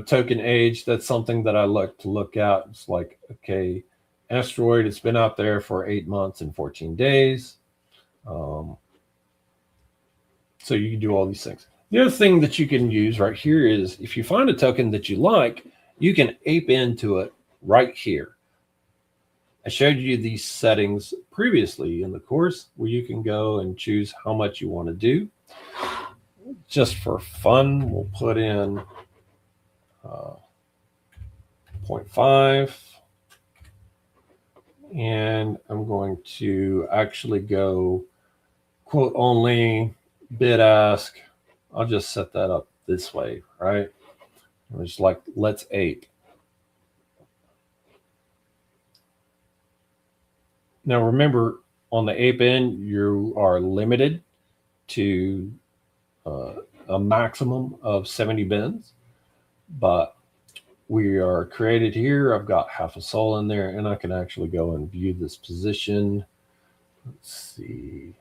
token age, that's something that I like to look at. It's like, okay, asteroid, it's been out there for 8 months and 14 days. So you can do all these things. The other thing that you can use right here is if you find a token that you like, you can ape into it right here. I showed you these settings previously in the course where you can go and choose how much you want to do. Just for fun, we'll put in 0.5. And I'm going to actually go quote only, bid ask. I'll just set that up this way, right? I'm just like, let's ape. Now remember, on the ape end, you are limited to a maximum of 70 bins, but we are created here. I've got half a sol in there, and I can actually go and view this position. Let's see.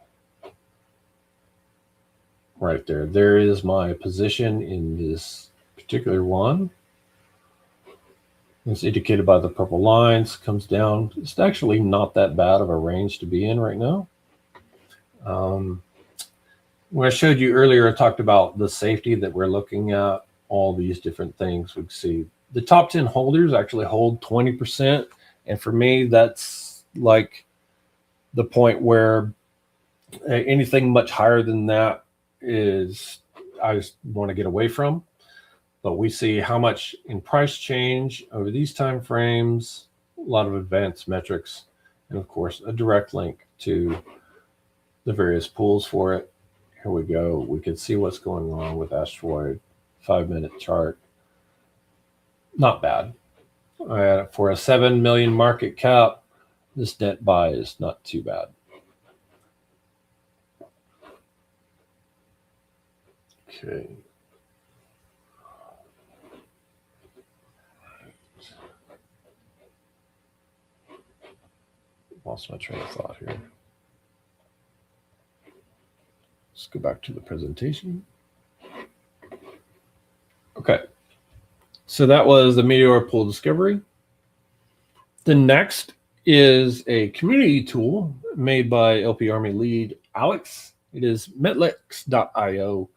Right there. There is my position in this particular one. It's indicated by the purple lines, comes down. It's actually not that bad of a range to be in right now. When I showed you earlier, I talked about the safety that we're looking at, all these different things we see. The top 10 holders actually hold 20%. And for me, that's like the point where anything much higher than that is, I just want to get away from. But we see how much in price change over these time frames, a lot of advanced metrics, and of course, a direct link to the various pools for it. Here we go. We can see what's going on with Asteroid 5-minute chart. Not bad. For a 7 million market cap, this net buy is not too bad. Okay. Lost my train of thought here. Let's go back to the presentation. Okay. So that was the Meteora pool discovery. The next is a community tool made by LP Army lead Alex. It is metlex.io.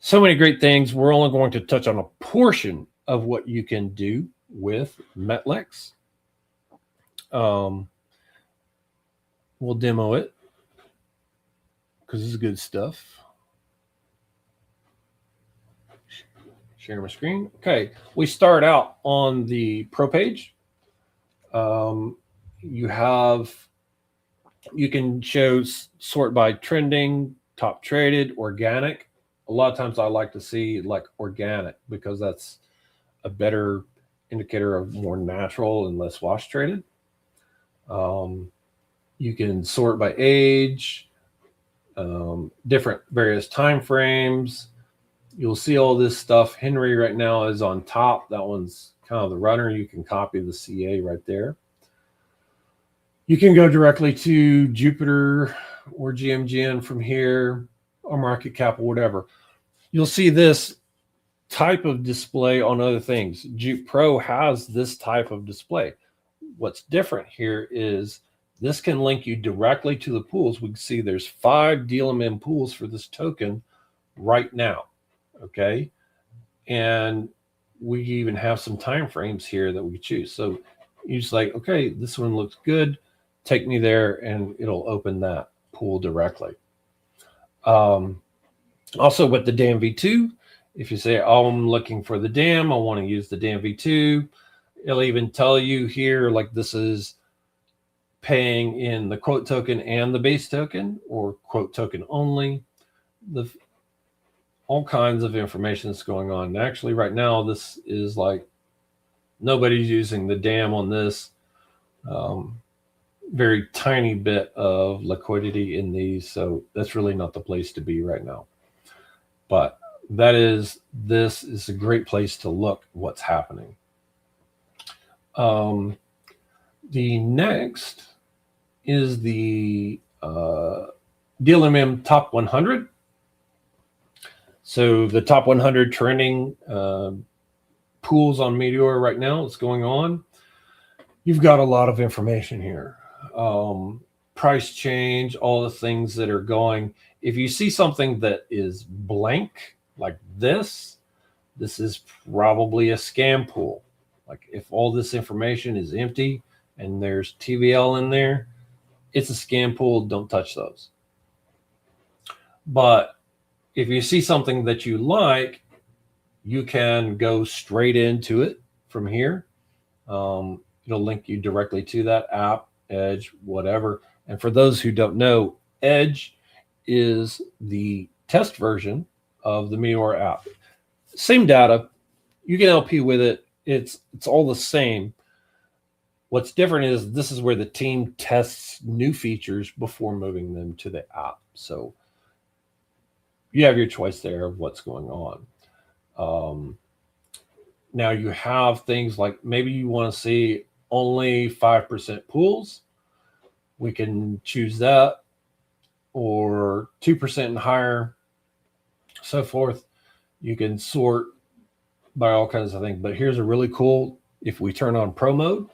So many great things. We're only going to touch on a portion of what you can do with Metlex. We'll demo it because this is good stuff. Share my screen. Okay, we start out on the Pro page. You can sort by trending, top traded, organic. A lot of times I like to see like organic because that's a better indicator of more natural and less wash traded. You can sort by age, different various time frames. You'll see all this stuff. Henry right now is on top. That one's kind of the runner. You can copy the CA right there. You can go directly to Jupiter or GMGN from here, or market cap or whatever. You'll see this type of display on other things. Jupe Pro has this type of display. What's different here is this can link you directly to the pools. We can see there's 5 DLMM pools for this token right now. Okay. And we even have some time frames here that we choose. So you just like, okay, this one looks good. Take me there and it'll open that pool directly. Also with the DAM V2, if you say, oh, I'm looking for the DAM, I want to use the DAM V2, it'll even tell you here, like this is paying in the quote token and the base token, or quote token only. All kinds of information that's going on. And actually, right now, this is like nobody's using the DAM on this. Very tiny bit of liquidity in these, so that's really not the place to be right now. But this is a great place to look what's happening. The next is the DLMM Top 100. So the top 100 trending pools on Meteora right now is going on. You've got a lot of information here. Price change, all the things that are going. If you see something that is blank like this is probably a scam pool. Like if all this information is empty and there's TVL in there, it's a scam pool. Don't touch those. But if you see something that you like, you can go straight into it from here. It'll link you directly to that app, Edge, whatever. And for those who don't know, Edge is the test version of the Meteora app. Same data. You can LP with it. It's all the same. What's different is this is where the team tests new features before moving them to the app. So you have your choice there of what's going on. Now you have things like maybe you want to see only 5% pools. We can choose that, or 2% and higher, so forth. You can sort by all kinds of things. But here's a really cool If we turn on Pro mode,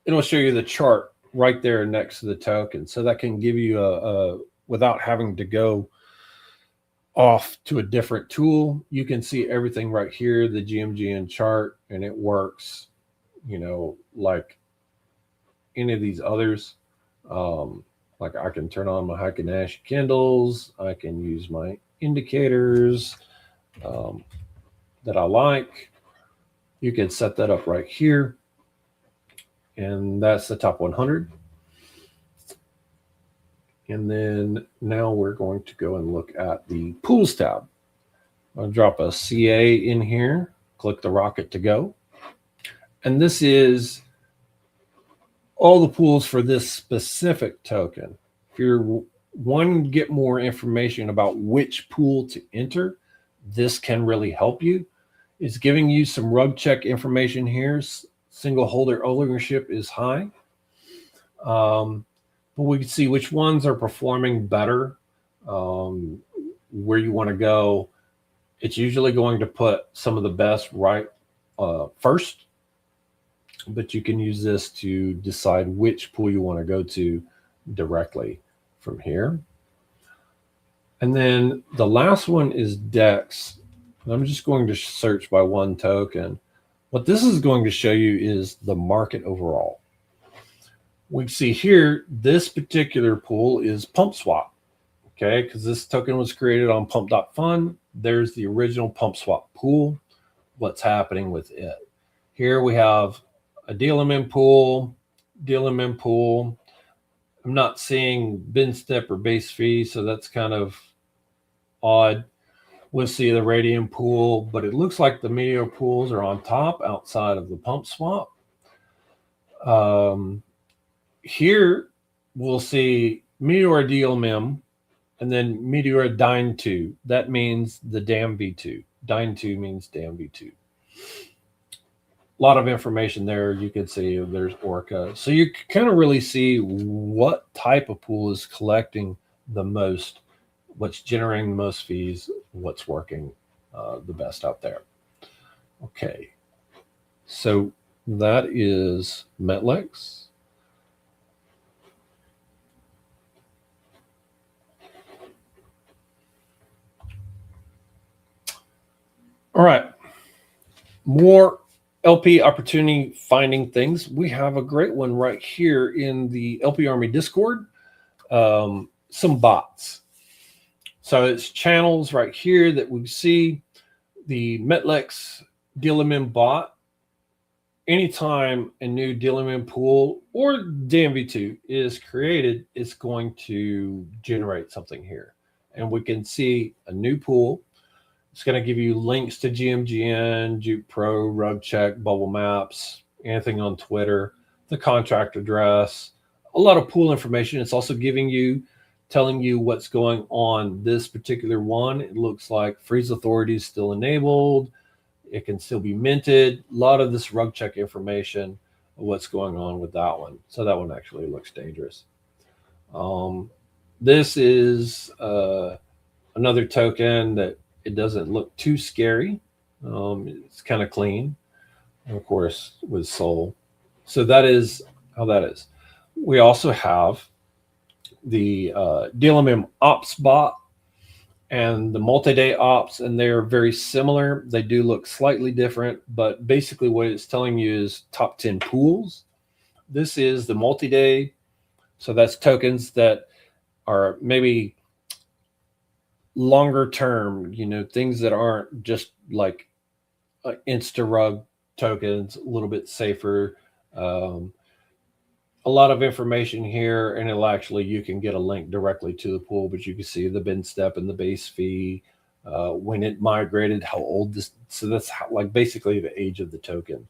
it'll show you the chart right there next to the token. So that can give you without having to go off to a different tool, you can see everything right here, the GMGN chart, and it works, like any of these others. Like I can turn on my Heiken Nash candles. I can use my indicators that I like. You can set that up right here. And that's the top 100. And then now we're going to go and look at the pools tab. I'll drop a CA in here, click the rocket to go. And this is all the pools for this specific token. If you're wanting to get more information about which pool to enter, this can really help you. It's giving you some rug check information here. Single holder ownership is high. But we can see which ones are performing better, where you want to go. It's usually going to put some of the best right first, but you can use this to decide which pool you want to go to directly from here. And then the last one is DEX. I'm just going to search by one token. What this is going to show you is the market overall. We see here, this particular pool is PumpSwap, okay? Because this token was created on pump.fun. There's the original PumpSwap pool. What's happening with it? Here we have a DLMM pool, DLMM pool. I'm not seeing bin step or base fee, so that's kind of odd. We'll see the Radium pool, but it looks like the Meteora pools are on top outside of the PumpSwap. Here we'll see Meteora DLMM and then Meteora Dyn 2. That means the DAM V2. Dyn 2 means DAM V2. A lot of information there. You can see there's Orca. So you can kind of really see what type of pool is collecting the most, what's generating the most fees, what's working the best out there. Okay, so that is Metlex. All right, more LP opportunity finding things. We have a great one right here in the LP Army Discord. Some bots. So it's channels right here that we see. The Metlex DLMM bot. Anytime a new DLMM pool or DMV2 is created, it's going to generate something here. And we can see a new pool. It's going to give you links to GMGN, Juke Pro, RugCheck, Bubble Maps, anything on Twitter, the contract address, a lot of pool information. It's also telling you what's going on this particular one. It looks like freeze authority is still enabled. It can still be minted. A lot of this RugCheck information of what's going on with that one. So that one actually looks dangerous. This is another token that it doesn't look too scary. It's kind of clean, and of course, with Sol. So that is how that is. We also have the DLMM Ops bot and the multi-day ops, and they're very similar. They do look slightly different, but basically what it's telling you is top 10 pools. This is the multi-day. So that's tokens that are maybe longer term, things that aren't just like insta-rug tokens, a little bit safer. A lot of information here, and you can get a link directly to the pool, but you can see the bin step and the base fee, when it migrated, how old this, so that's basically the age of the token,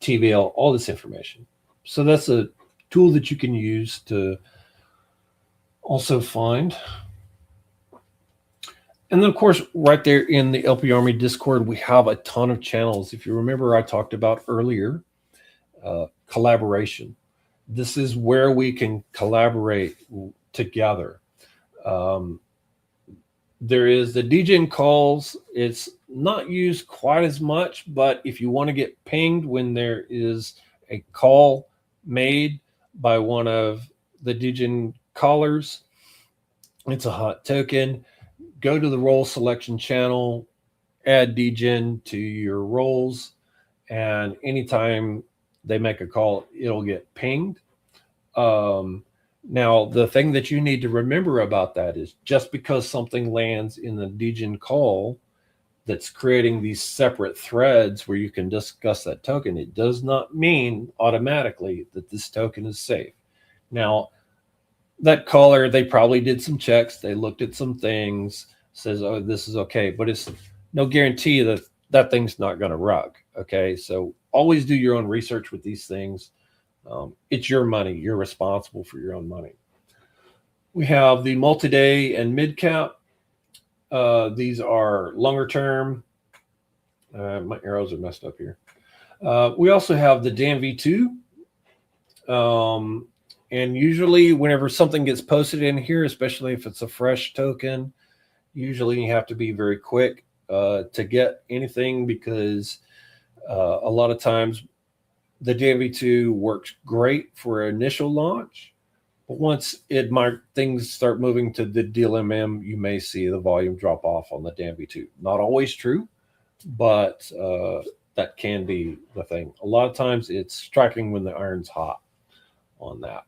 TVL, all this information. So that's a tool that you can use to also find. And then, of course, right there in the LP Army Discord, we have a ton of channels. If you remember, I talked about earlier, collaboration. This is where we can collaborate together. There is the degen calls. It's not used quite as much, but if you want to get pinged when there is a call made by one of the degen callers, it's a hot token. Go to the role selection channel, add degen to your roles, and anytime they make a call, it'll get pinged. Now, the thing that you need to remember about that is just because something lands in the degen call that's creating these separate threads where you can discuss that token, it does not mean automatically that this token is safe. Now, that caller, they probably did some checks. They looked at some things, says, oh, this is okay. But it's no guarantee that that thing's not going to rug. Okay. So always do your own research with these things. It's your money. You're responsible for your own money. We have the multi-day and mid-cap. These are longer term. My arrows are messed up here. We also have the Dan V2. And usually whenever something gets posted in here, especially if it's a fresh token, usually you have to be very quick to get anything because a lot of times the DMV2 works great for initial launch, but once things start moving to the DLMM, you may see the volume drop off on the DMV2. Not always true, but that can be the thing. A lot of times it's striking when the iron's hot on that.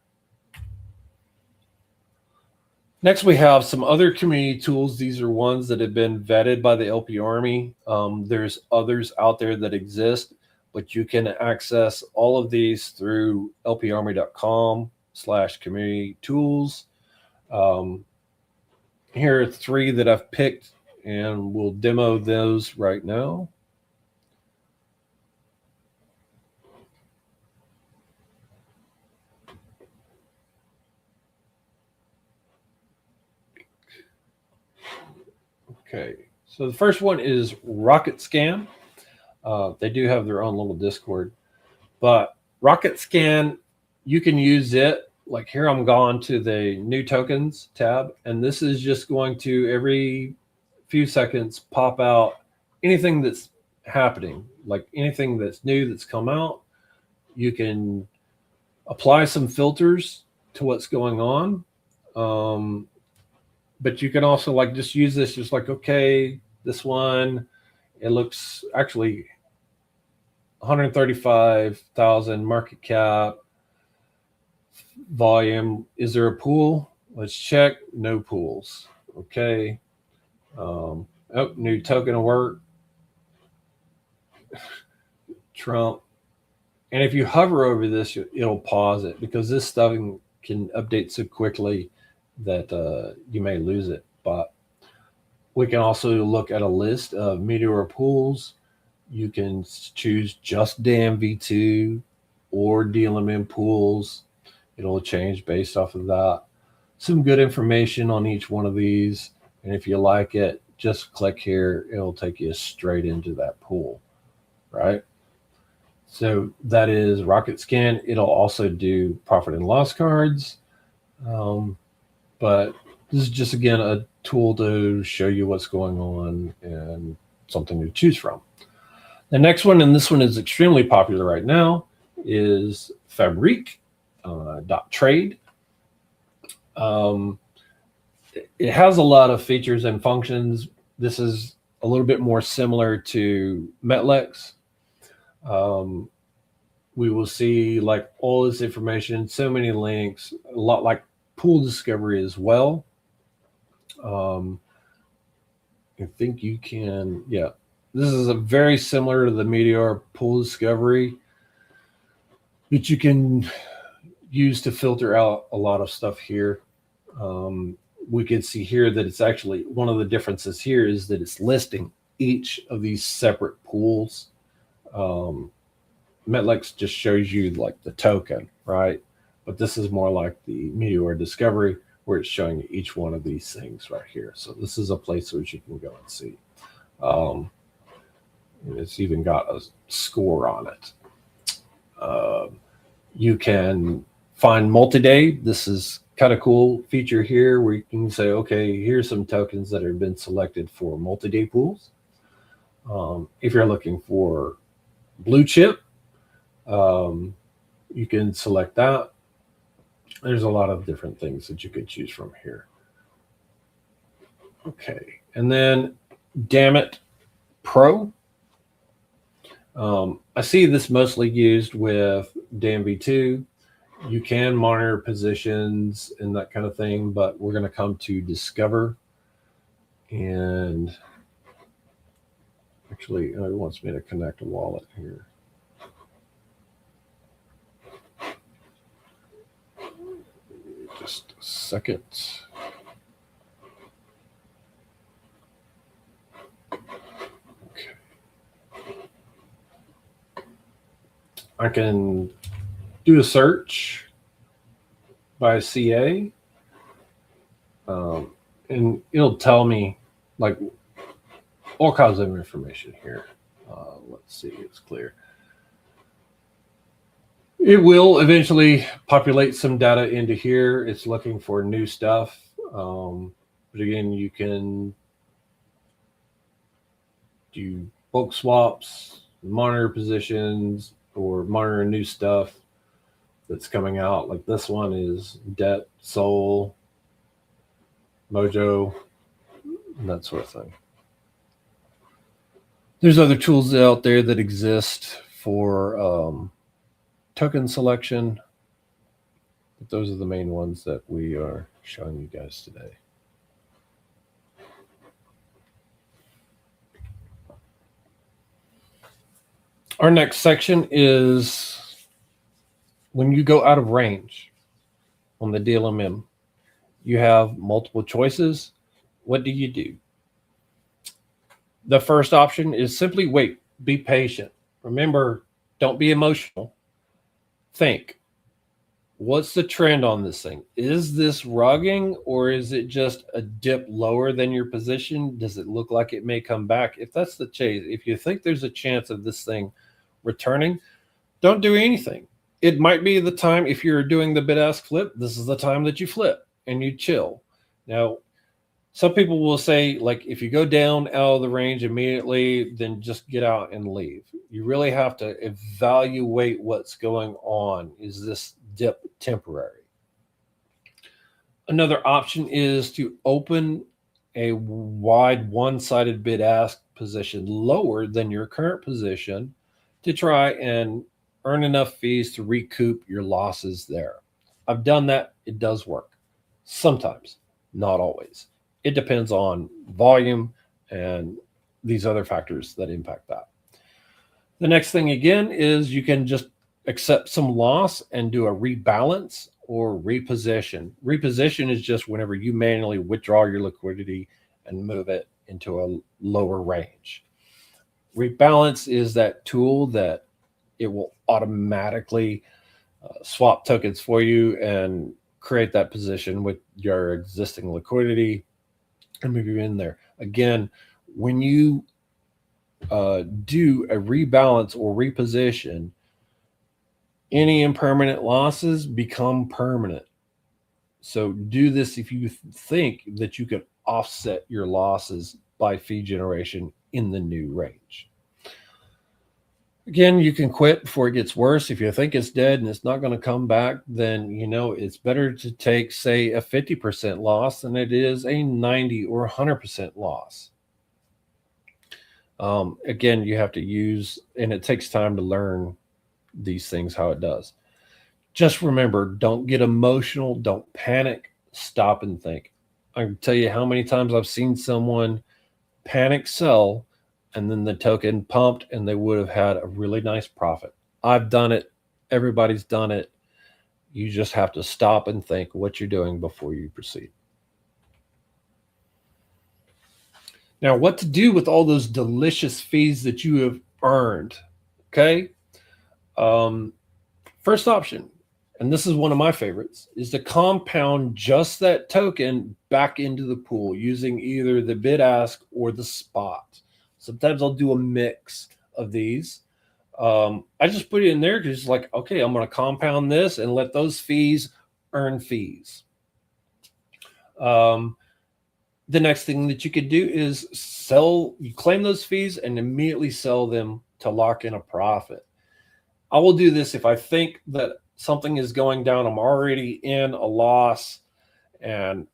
Next, we have some other community tools. These are ones that have been vetted by the LP Army. There's others out there that exist, but you can access all of these through lparmy.com/community tools. Here are 3 that I've picked, and we'll demo those right now. Okay, so the first one is Rocket Scan. They do have their own little Discord, but Rocket Scan, you can use it. Like here, I'm gone to the new tokens tab, and this is just going to every few seconds pop out anything that's happening, like anything that's new that's come out. You can apply some filters to what's going on. But you can also like just use this, just like, okay, this one, it looks actually 135,000 market cap, volume. Is there a pool? Let's check. No pools. Okay. Oh, new token alert. Trump. And if you hover over this, it'll pause it because this stuff can update so quickly that you may lose it. But we can also look at a list of Meteora pools. You can choose just DAM V2 or DLMM pools. It'll change based off of that. Some good information on each one of these. And if you like it, just click here. It'll take you straight into that pool, right? So that is Rocket Scan. It'll also do profit and loss cards. But this is just, again, a tool to show you what's going on and something to choose from. The next one, and this one is extremely popular right now, is Fabric.trade. It has a lot of features and functions. This is a little bit more similar to Metlex. We will see like all this information, so many links, a lot like pool discovery as well. I think you can, yeah. This is a very similar to the Meteora pool discovery, which you can use to filter out a lot of stuff here. We can see here that it's actually, one of the differences here is that it's listing each of these separate pools. Metlex just shows you like the token, right? But this is more like the Meteora discovery where it's showing you each one of these things right here. So this is a place where you can go and see. It's even got a score on it. You can find multi-day. This is kind of cool feature here where you can say, okay, here's some tokens that have been selected for multi-day pools. If you're looking for blue chip, you can select that. There's a lot of different things that you could choose from here. Okay, and then Dammit Pro. I see this mostly used with DAMV2. You can monitor positions and that kind of thing, but we're going to come to Discover. And actually, it wants me to connect a wallet here. Just a second. Okay. I can do a search by CA, and it'll tell me like all kinds of information here. Let's see, it's clear. It will eventually populate some data into here. It's looking for new stuff. But again, you can do bulk swaps, monitor positions, or monitor new stuff that's coming out. Like this one is Debt, Soul, Mojo, and that sort of thing. There's other tools out there that exist for token selection, but those are the main ones that we are showing you guys today. Our next section is when you go out of range on the DLMM, you have multiple choices. What do you do? The first option is simply wait, be patient. Remember, don't be emotional. Think, what's the trend on this thing? Is this rugging or is it just a dip lower than your position? Does it look like it may come back? If that's the case, if you think there's a chance of this thing returning, don't do anything. It might be the time, if you're doing the bid-ask flip, this is the time that you flip and you chill. Now, some people will say, like, if you go down out of the range immediately, then just get out and leave. You really have to evaluate what's going on. Is this dip temporary? Another option is to open a wide one-sided bid-ask position lower than your current position to try and earn enough fees to recoup your losses there. I've done that. It does work. Sometimes, not always. It depends on volume and these other factors that impact that. The next thing again is you can just accept some loss and do a rebalance or reposition. Reposition is just whenever you manually withdraw your liquidity and move it into a lower range. Rebalance is that tool that it will automatically swap tokens for you and create that position with your existing liquidity and move you in there. Again, when you do a rebalance or reposition, any impermanent losses become permanent. So do this if you think that you can offset your losses by fee generation in the new range. Again, you can quit before it gets worse. If you think it's dead and it's not going to come back, then you know it's better to take, say, a 50% loss than it is a 90 or 100% loss. Again, you have to use, and it takes time to learn these things, how it does. Just remember, don't get emotional, don't panic, stop and think. I can tell you how many times I've seen someone panic sell and then the token pumped and they would have had a really nice profit. I've done it. Everybody's done it. You just have to stop and think what you're doing before you proceed. Now, what to do with all those delicious fees that you have earned? Okay. First option, and this is one of my favorites, is to compound just that token back into the pool using either the bid ask or the spot. Sometimes I'll do a mix of these. I just put it in there because it's like, okay, I'm going to compound this and let those fees earn fees. The next thing that you could do is you claim those fees and immediately sell them to lock in a profit. I will do this if I think that something is going down. I'm already in a loss and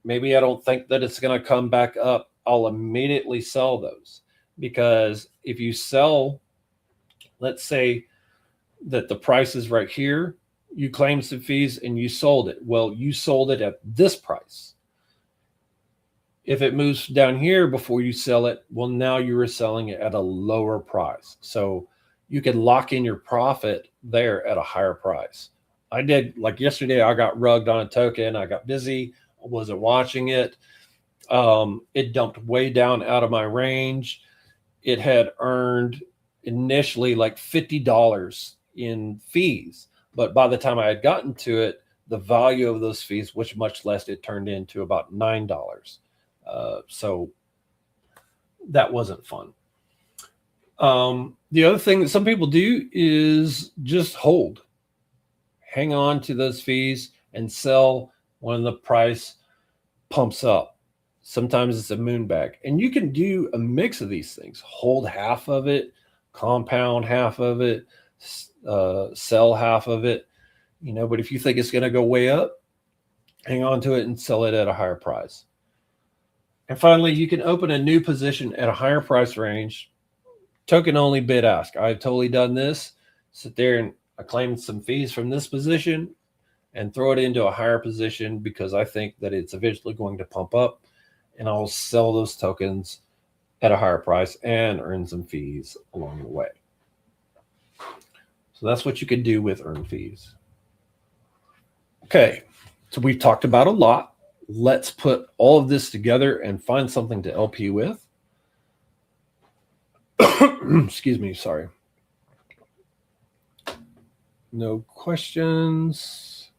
maybe I don't think that it's going to come back up. I'll immediately sell those, because if you sell, let's say that the price is right here, you claimed some fees and you sold it. Well, you sold it at this price. If it moves down here before you sell it, well, now you are selling it at a lower price. So you can lock in your profit there at a higher price. I did, like yesterday, I got rugged on a token. I got busy. I wasn't watching it. It dumped way down out of my range. It had earned initially like $50 in fees. But by the time I had gotten to it, the value of those fees was much less. It turned into about $9. So that wasn't fun. The other thing that some people do is just hold, hang on to those fees and sell when the price pumps up. Sometimes it's a moon bag, and you can do a mix of these things. Hold half of it, compound half of it, sell half of it, but if you think it's going to go way up, hang on to it and sell it at a higher price. And finally, you can open a new position at a higher price range, token only bid ask. I've totally done this. Sit there and I claim some fees from this position and throw it into a higher position because I think that it's eventually going to pump up, and I'll sell those tokens at a higher price and earn some fees along the way. So that's what you can do with earn fees. Okay, so we've talked about a lot. Let's put all of this together and find something to LP with. Excuse me, sorry. No questions.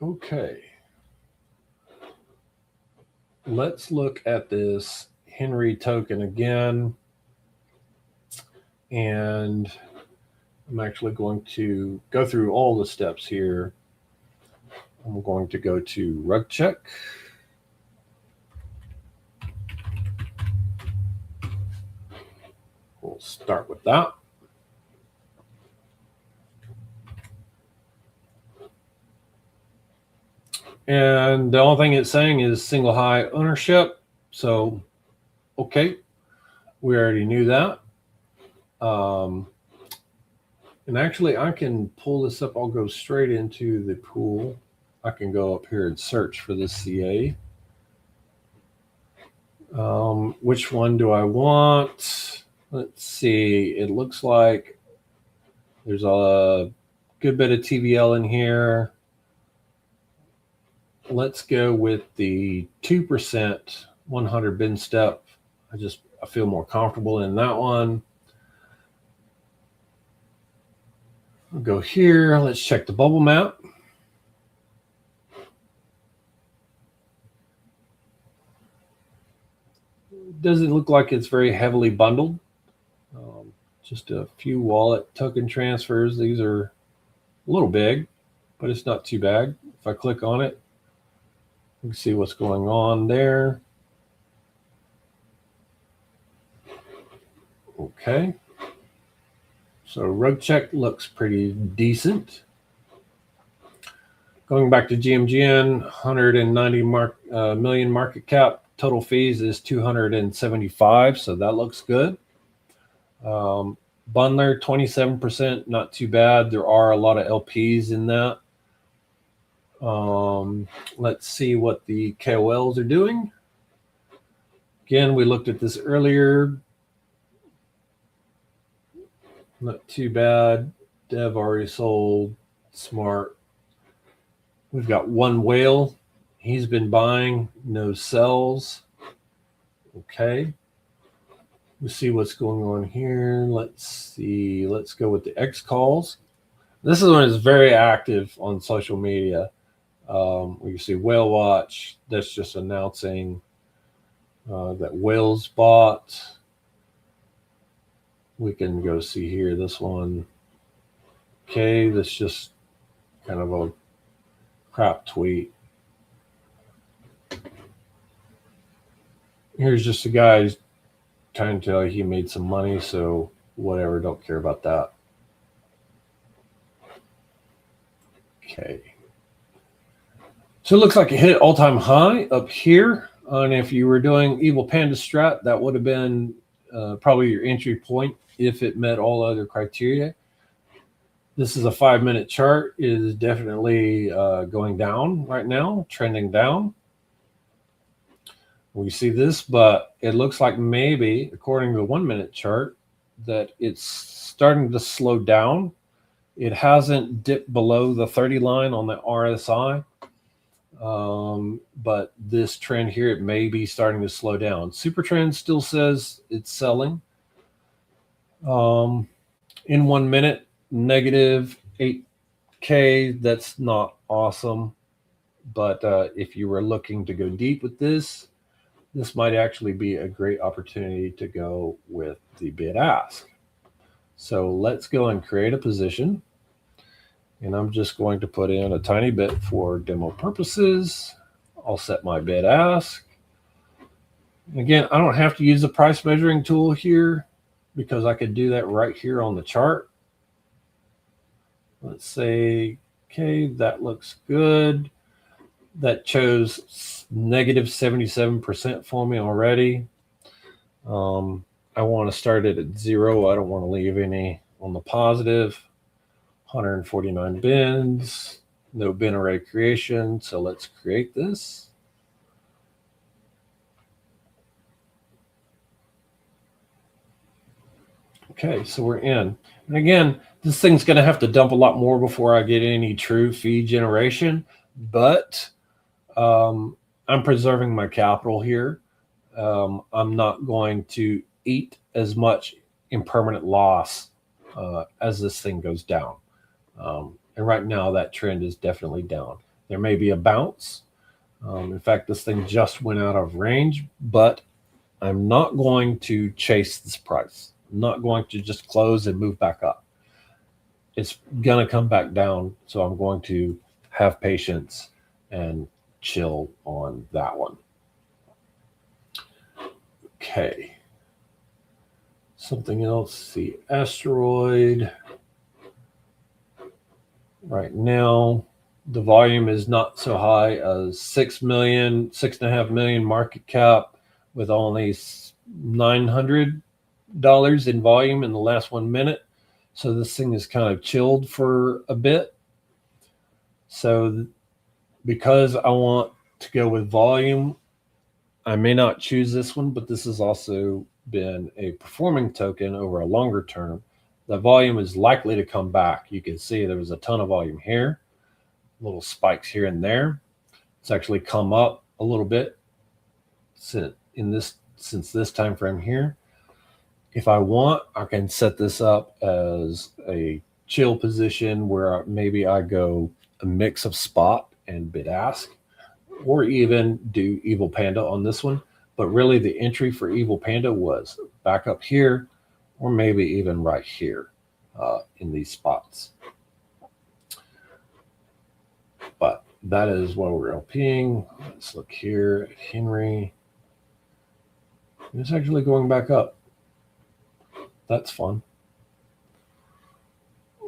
Okay. Let's look at this Henry token again. And I'm actually going to go through all the steps here. I'm going to go to rug check. We'll start with that. And the only thing it's saying is single high ownership. So, okay, we already knew that. And actually, I can pull this up. I'll go straight into the pool. I can go up here and search for this CA. Which one do I want? Let's see. It looks like there's a good bit of TVL in here. Let's go with the 2% 100 bin step. I feel more comfortable in that one. We'll go here. Let's check the bubble map. Doesn't look like it's very heavily bundled. Just a few wallet token transfers. These are a little big, but it's not too bad. If I click on it, you can see what's going on there. Okay. So rug check looks pretty decent. Going back to GMGN, 190 million market cap. Total fees is 275, so that looks good. Bundler, 27%, not too bad. There are a lot of LPs in that. Let's see what the KOLs are doing. Again, we looked at this earlier. Not too bad. Dev already sold. Smart. We've got one whale. He's been buying, no sells. Okay. We'll see what's going on here. Let's see. Let's go with the X calls. This is one is very active on social media. We can see Whale Watch. That's just announcing that whales bought. We can go see here this one. Okay, that's just kind of a crap tweet. Here's just a guy trying to tell you he made some money, so whatever, don't care about that. Okay. So it looks like it hit all-time high up here. And if you were doing Evil Panda Strat, that would have been probably your entry point if it met all other criteria. This is a 5-minute chart. It is definitely going down right now, trending down. We see this, but it looks like maybe, according to the 1-minute chart, that it's starting to slow down. It hasn't dipped below the 30 line on the RSI. But this trend here, it may be starting to slow down. Super trend still says it's selling. In 1 minute, negative 8K. That's not awesome. But if you were looking to go deep with this might actually be a great opportunity to go with the bid ask. So let's go and create a position. And I'm just going to put in a tiny bit for demo purposes. I'll set my bid ask. Again, I don't have to use the price measuring tool here because I could do that right here on the chart. Let's say, okay, that looks good. That chose negative 77% for me already. I want to start it at 0. I don't want to leave any on the positive. 149 bins, no bin array creation. So let's create this. Okay, so we're in. And again, this thing's going to have to dump a lot more before I get any true fee generation, but I'm preserving my capital here. I'm not going to eat as much impermanent loss as this thing goes down. And right now that trend is definitely down. There may be a bounce. In fact, this thing just went out of range, but I'm not going to chase this price. I'm not going to just close and move back up. It's going to come back down. So I'm going to have patience and chill on that one. Okay. Something else, the asteroid. Right now, the volume is not so high as 6 million, 6.5 million market cap with only $900 in volume in the last 1 minute. So this thing is kind of chilled for a bit. So because I want to go with volume, I may not choose this one, but this has also been a performing token over a longer term. The volume is likely to come back. You can see there was a ton of volume here, little spikes here and there. It's actually come up a little bit since this time frame here. If I want, I can set this up as a chill position where maybe I go a mix of spot and bid ask, or even do Evil Panda on this one. But really the entry for Evil Panda was back up here, or maybe even right here in these spots. But that is what we're LPing. Let's look here at Henry. It's actually going back up. That's fun.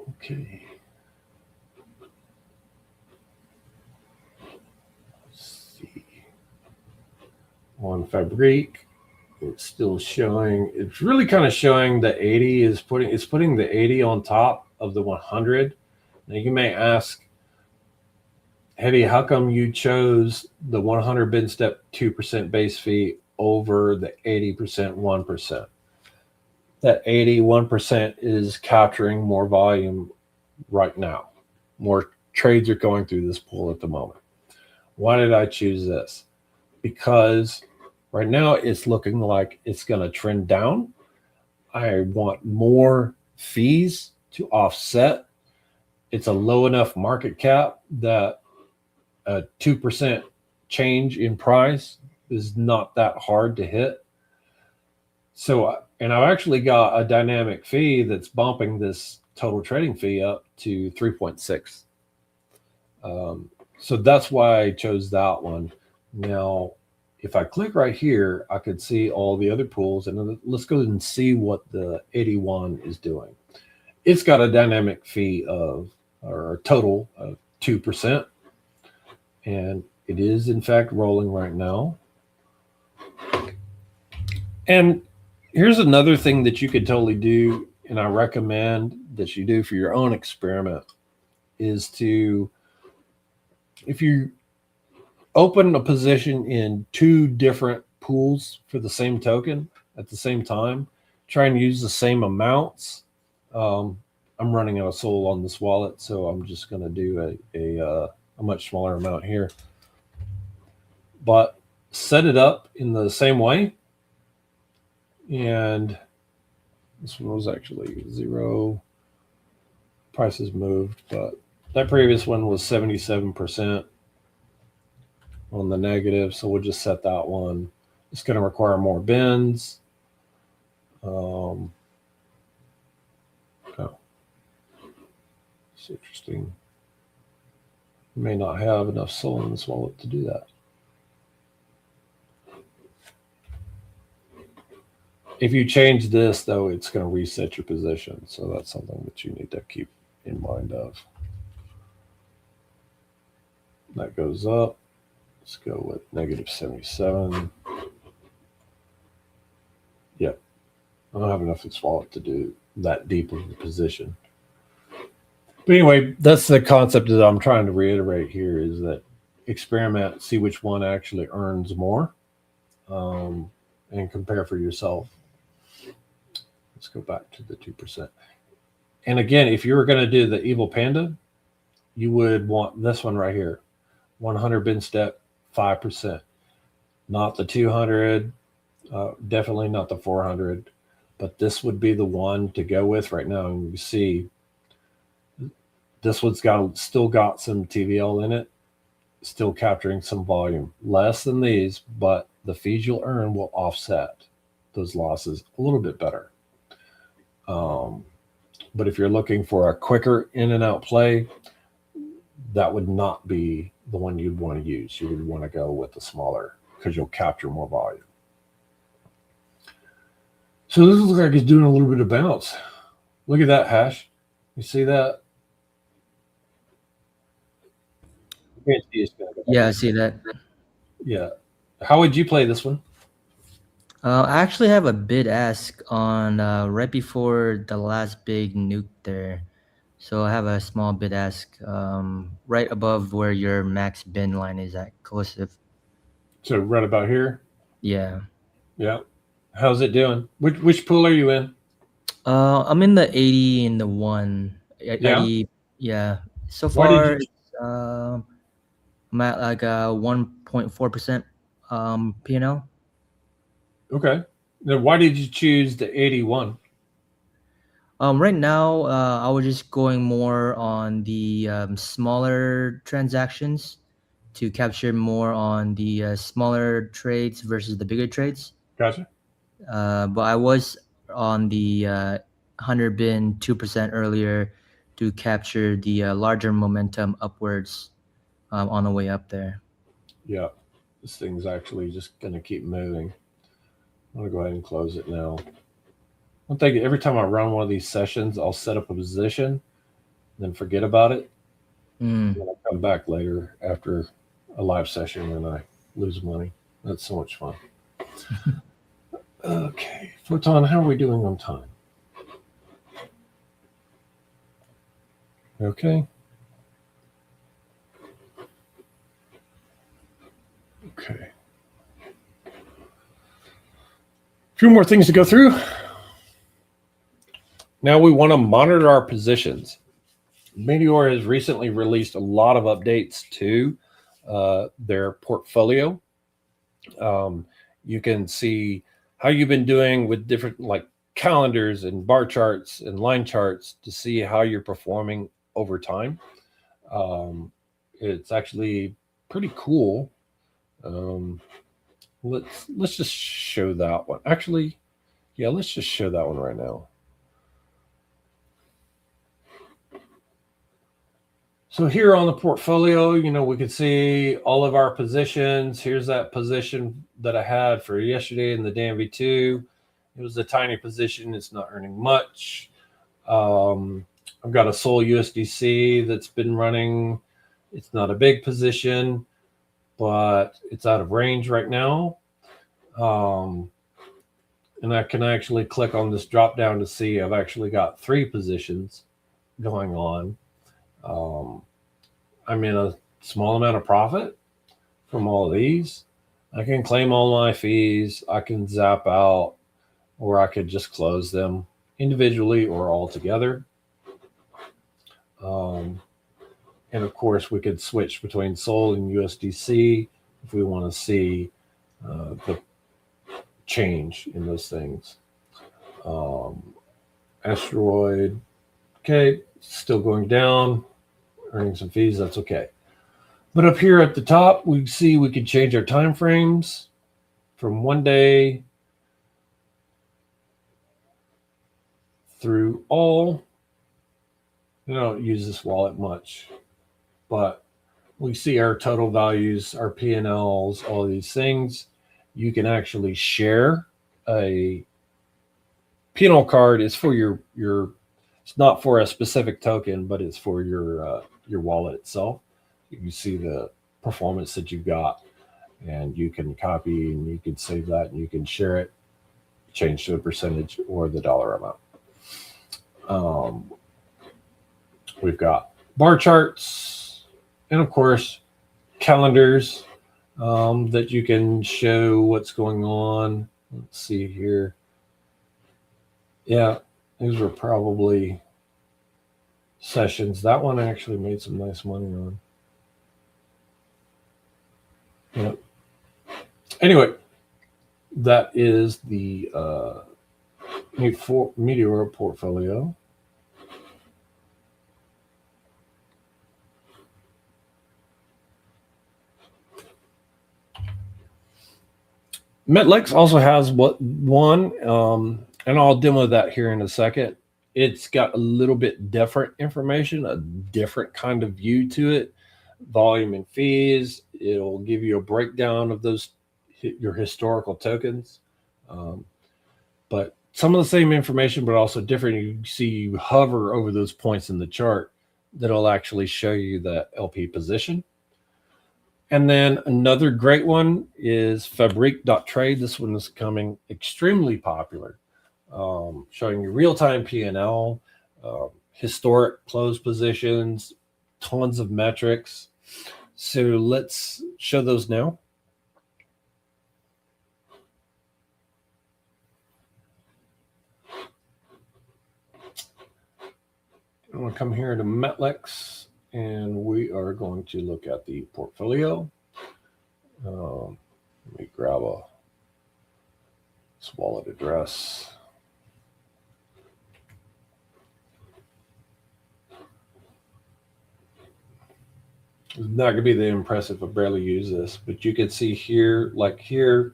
Okay. Let's see. On Fabrique. It's still showing, it's really kind of showing the 80 is putting the 80 on top of the 100. Now you may ask, Heavy, how come you chose the 100 bin step 2% base fee over the 80% 1%? That 81% is capturing more volume right now. More trades are going through this pool at the moment. Why did I choose this? Because right now it's looking like it's going to trend down. I want more fees to offset. It's a low enough market cap that a 2% change in price is not that hard to hit. So And I've actually got a dynamic fee that's bumping this total trading fee up to 3.6. So that's why I chose that one. Now, if I click right here, I could see all the other pools, and let's go and see what the 81 is doing. It's got a dynamic fee of, or a total of 2%, and it is in fact rolling right now. And here's another thing that you could totally do, and I recommend that you do for your own experiment, is to, if you open a position in two different pools for the same token at the same time, try and use the same amounts. I'm running out of SOL on this wallet, so I'm just going to do a much smaller amount here. But set it up in the same way. And this one was actually 0. Prices moved, but that previous one was 77% on the negative. So we'll just set that one. It's going to require more bins. Oh, it's interesting. You may not have enough SOL in this wallet to do that. If you change this, though, it's going to reset your position. So that's something that you need to keep in mind of. That goes up. Let's go with negative 77. Yep. I don't have enough in this wallet to do that deep of a position. But anyway, that's the concept that I'm trying to reiterate here, is that experiment, see which one actually earns more, and compare for yourself. Let's go back to the 2%. And again, if you were going to do the Evil Panda, you would want this one right here, 100 bin step, 5%. Not the 200, definitely not the 400, but this would be the one to go with right now. And you see, this one's still got some TVL in it, still capturing some volume. Less than these, but the fees you'll earn will offset those losses a little bit better. But if you're looking for a quicker in and out play, that would not be the one you'd want to use. You would want to go with the smaller, because you'll capture more volume. So this looks like it's doing a little bit of bounce. Look at that hash. You see that? Yeah, I see that. Yeah. How would you play this one? I actually have a bid ask on right before the last big nuke there. So I have a small bid ask right above where your max bin line is at, collusive. So right about here? Yeah. Yeah. How's it doing? Which pool are you in? I'm in the 80 and the 1. 80, yeah. So far, I'm at like a 1.4% P&L. Okay. Then why did you choose the 81? Right now, I was just going more on the smaller transactions to capture more on the smaller trades versus the bigger trades. Gotcha. But I was on the 100 bin 2% earlier to capture the larger momentum upwards on the way up there. Yeah. This thing's actually just going to keep moving. I'm going to go ahead and close it now. One thing, every time I run one of these sessions, I'll set up a position, then forget about it. And then I come back later after a live session and I lose money. That's so much fun. Okay. Photon, how are we doing on time? Okay. Okay. A few more things to go through. Now we want to monitor our positions. Meteora has recently released a lot of updates to their portfolio. You can see how you've been doing with different like calendars and bar charts and line charts to see how you're performing over time. It's actually pretty cool. Let's just show that one. Actually, Yeah, let's just show that one right now. So here on the portfolio, we can see all of our positions. Here's that position that I had for yesterday in the DMV2. It was a tiny position. It's not earning much. I've got a Sol USDC that's been running. It's not a big position, but it's out of range right now. And I can actually click on this drop down to see I've actually got 3 positions going on. I'm in a small amount of profit from all of these. I can claim all my fees. I can zap out, or I could just close them individually or all together. And of course, we could switch between Sol and USDC if we want to see the change in those things. Asteroid, okay, still going down, earning some fees, that's okay. But up here at the top, we see we can change our time frames from 1 day through all. I don't use this wallet much, but we see our total values, our P&Ls, all these things. You can actually share a P&L card. Is for your it's not for a specific token, but it's for your wallet itself. You can see the performance that you've got, and you can copy and you can save that and you can share it, change to a percentage or the dollar amount. We've got bar charts and of course calendars that you can show what's going on. Let's see here. Yeah, these were probably sessions. That one I actually made some nice money on. Yeah. Anyway, that is the Meteora portfolio. Metlex also has one, and I'll demo that here in a second. It's got a little bit different information, a different kind of view to it. Volume and fees. It'll give you a breakdown of those, your historical tokens. But some of the same information, but also different. You see, you hover over those points in the chart that'll actually show you the LP position. And then another great one is Fabric.trade. This one is becoming extremely popular, showing you real-time P&L, historic close positions, tons of metrics. So let's show those now. I'm going to come here to Metlex, and we are going to look at the portfolio. Let me grab this wallet address. It's not going to be that impressive. I barely use this, but you can see here, like here,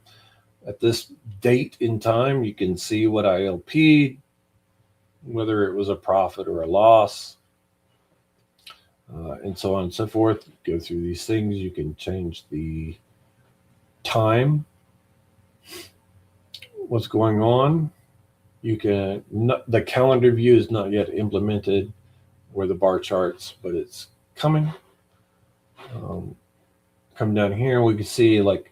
at this date in time, you can see what I LP'd, whether it was a profit or a loss, and so on and so forth. Go through these things. You can change the time, what's going on. You can, the calendar view is not yet implemented, or the bar charts, but it's coming. Come down here, we can see like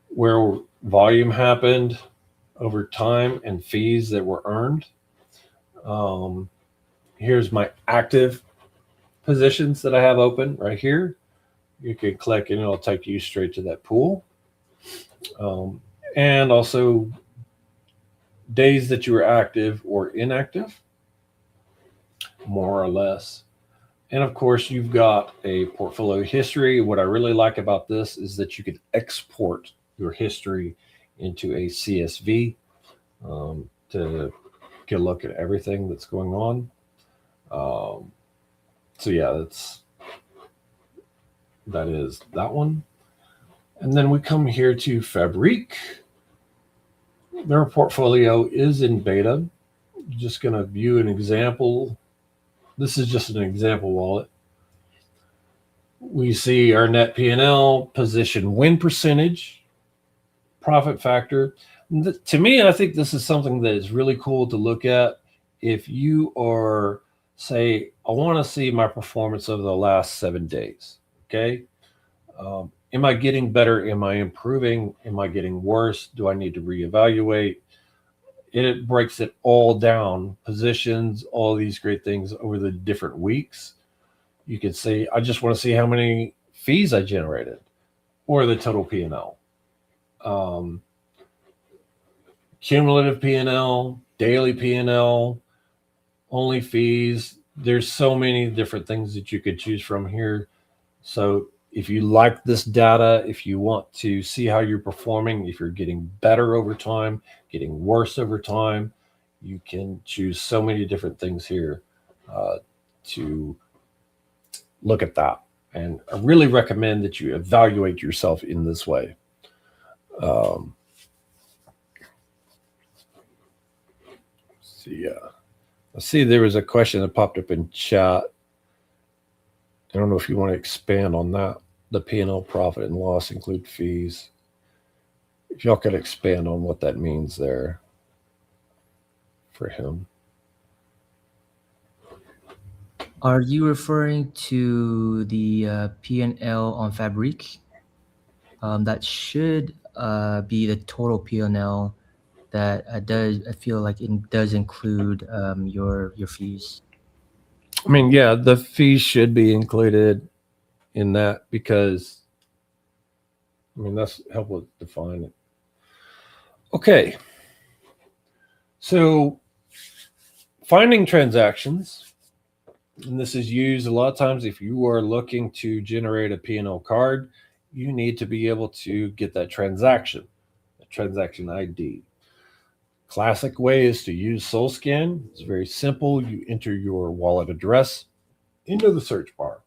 where volume happened over time and fees that were earned. Here's my active positions that I have open right here. You can click and it'll take you straight to that pool. And also days that you were active or inactive, more or less. And of course, you've got a portfolio history. What I really like about this is that you can export your history into a CSV to get a look at everything that's going on. So yeah, that is that one. And then we come here to Fabric. Their portfolio is in beta. Just going to view an example. This is just an example wallet. We see our net P&L, position win percentage, profit factor. To me, I think this is something that is really cool to look at if you are, say, I want to see my performance over the last 7 days. Okay. Am I getting better? Am I improving? Am I getting worse? Do I need to reevaluate? It breaks it all down, positions, all these great things over the different weeks. You could say, I just want to see how many fees I generated or the total P&L. Cumulative P&L, daily P&L, only fees. There's so many different things that you could choose from here. So if you like this data, if you want to see how you're performing, if you're getting better over time, getting worse over time, you can choose so many different things here to look at that. And I really recommend that you evaluate yourself in this way. I see there was a question that popped up in chat. I don't know if you want to expand on that. The P&L profit and loss include fees. If y'all could expand on what that means there for him. Are you referring to the P&L on Fabric? That should be the total P&L that I feel like it does include your fees. I mean, yeah, the fees should be included in that because, I mean, that's helpful to define it. Okay. So finding transactions, and this is used a lot of times if you are looking to generate a P&L card, you need to be able to get that transaction ID. Classic way is to use SoulScan. It's very simple. You enter your wallet address into the search bar.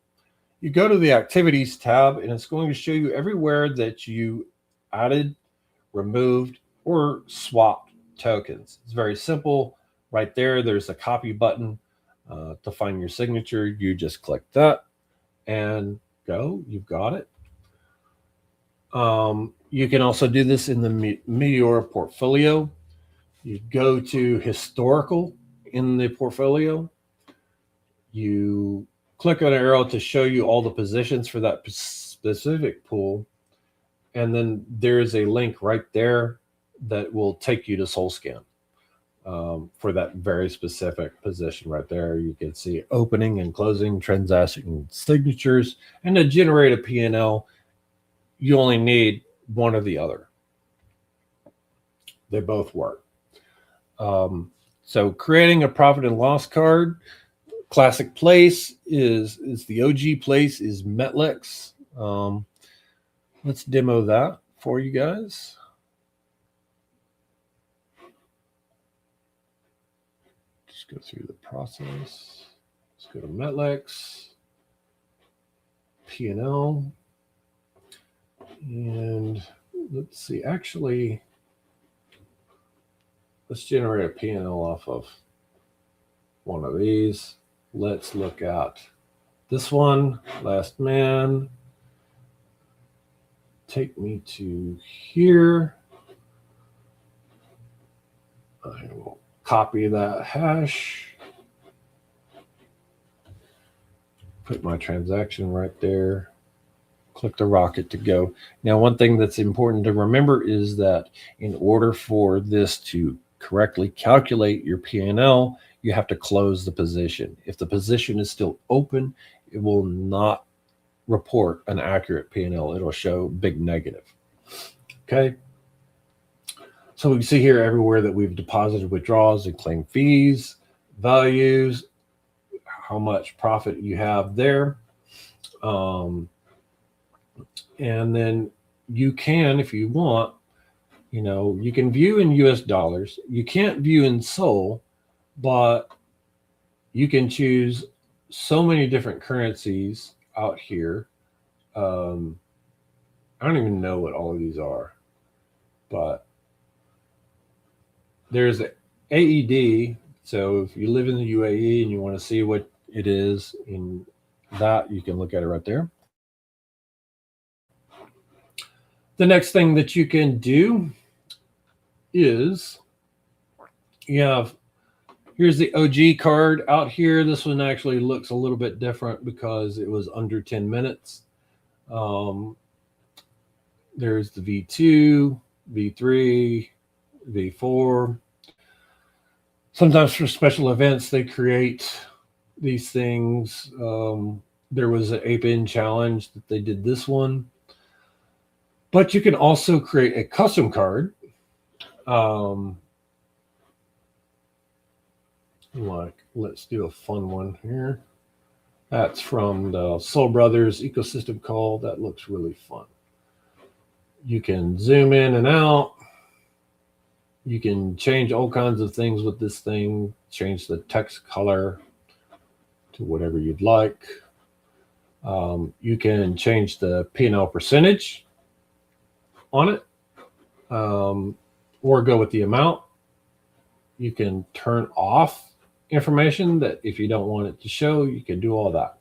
You go to the Activities tab, and it's going to show you everywhere that you added, removed, or swapped tokens. It's very simple. Right there, there's a copy button to find your signature. You just click that and go. You've got it. You can also do this in the Meteora portfolio. You go to historical in the portfolio. You click on an arrow to show you all the positions for that specific pool. And then there is a link right there that will take you to SoulScan for that very specific position right there. You can see opening and closing transaction signatures. And to generate a P&L, you only need one or the other. They both work. So creating a profit and loss card, classic place is the OG place is Metlex. Let's demo that for you guys. Just go through the process. Let's go to Metlex, P&L, and let's see, actually, let's generate a P&L off of one of these. Let's look at this one, last man. Take me to here. I will copy that hash. Put my transaction right there. Click the rocket to go. Now, one thing that's important to remember is that in order for this to correctly calculate your P&L, you have to close the position. If the position is still open, it will not report an accurate P&L. It'll show big negative. Okay. So we can see here everywhere that we've deposited withdrawals and claimed fees, values, how much profit you have there. And then you can, if you want, you can view in US dollars. You can't view in Sol, but you can choose so many different currencies out here. I don't even know what all of these are, but there's AED. So if you live in the UAE and you want to see what it is in that, you can look at it right there. The next thing that you can do is you have, here's the OG card out here. This one actually looks a little bit different because it was under 10 minutes. There's the V2, V3, V4. Sometimes for special events, they create these things. There was an Ape-In challenge that they did this one. But you can also create a custom card. Like, let's do a fun one here. That's from the Soul Brothers ecosystem call. That looks really fun. You can zoom in and out. You can change all kinds of things with this thing. Change the text color to whatever you'd like. You can change the P&L percentage on it, or go with the amount. You can turn off information that if you don't want it to show, you can do all that.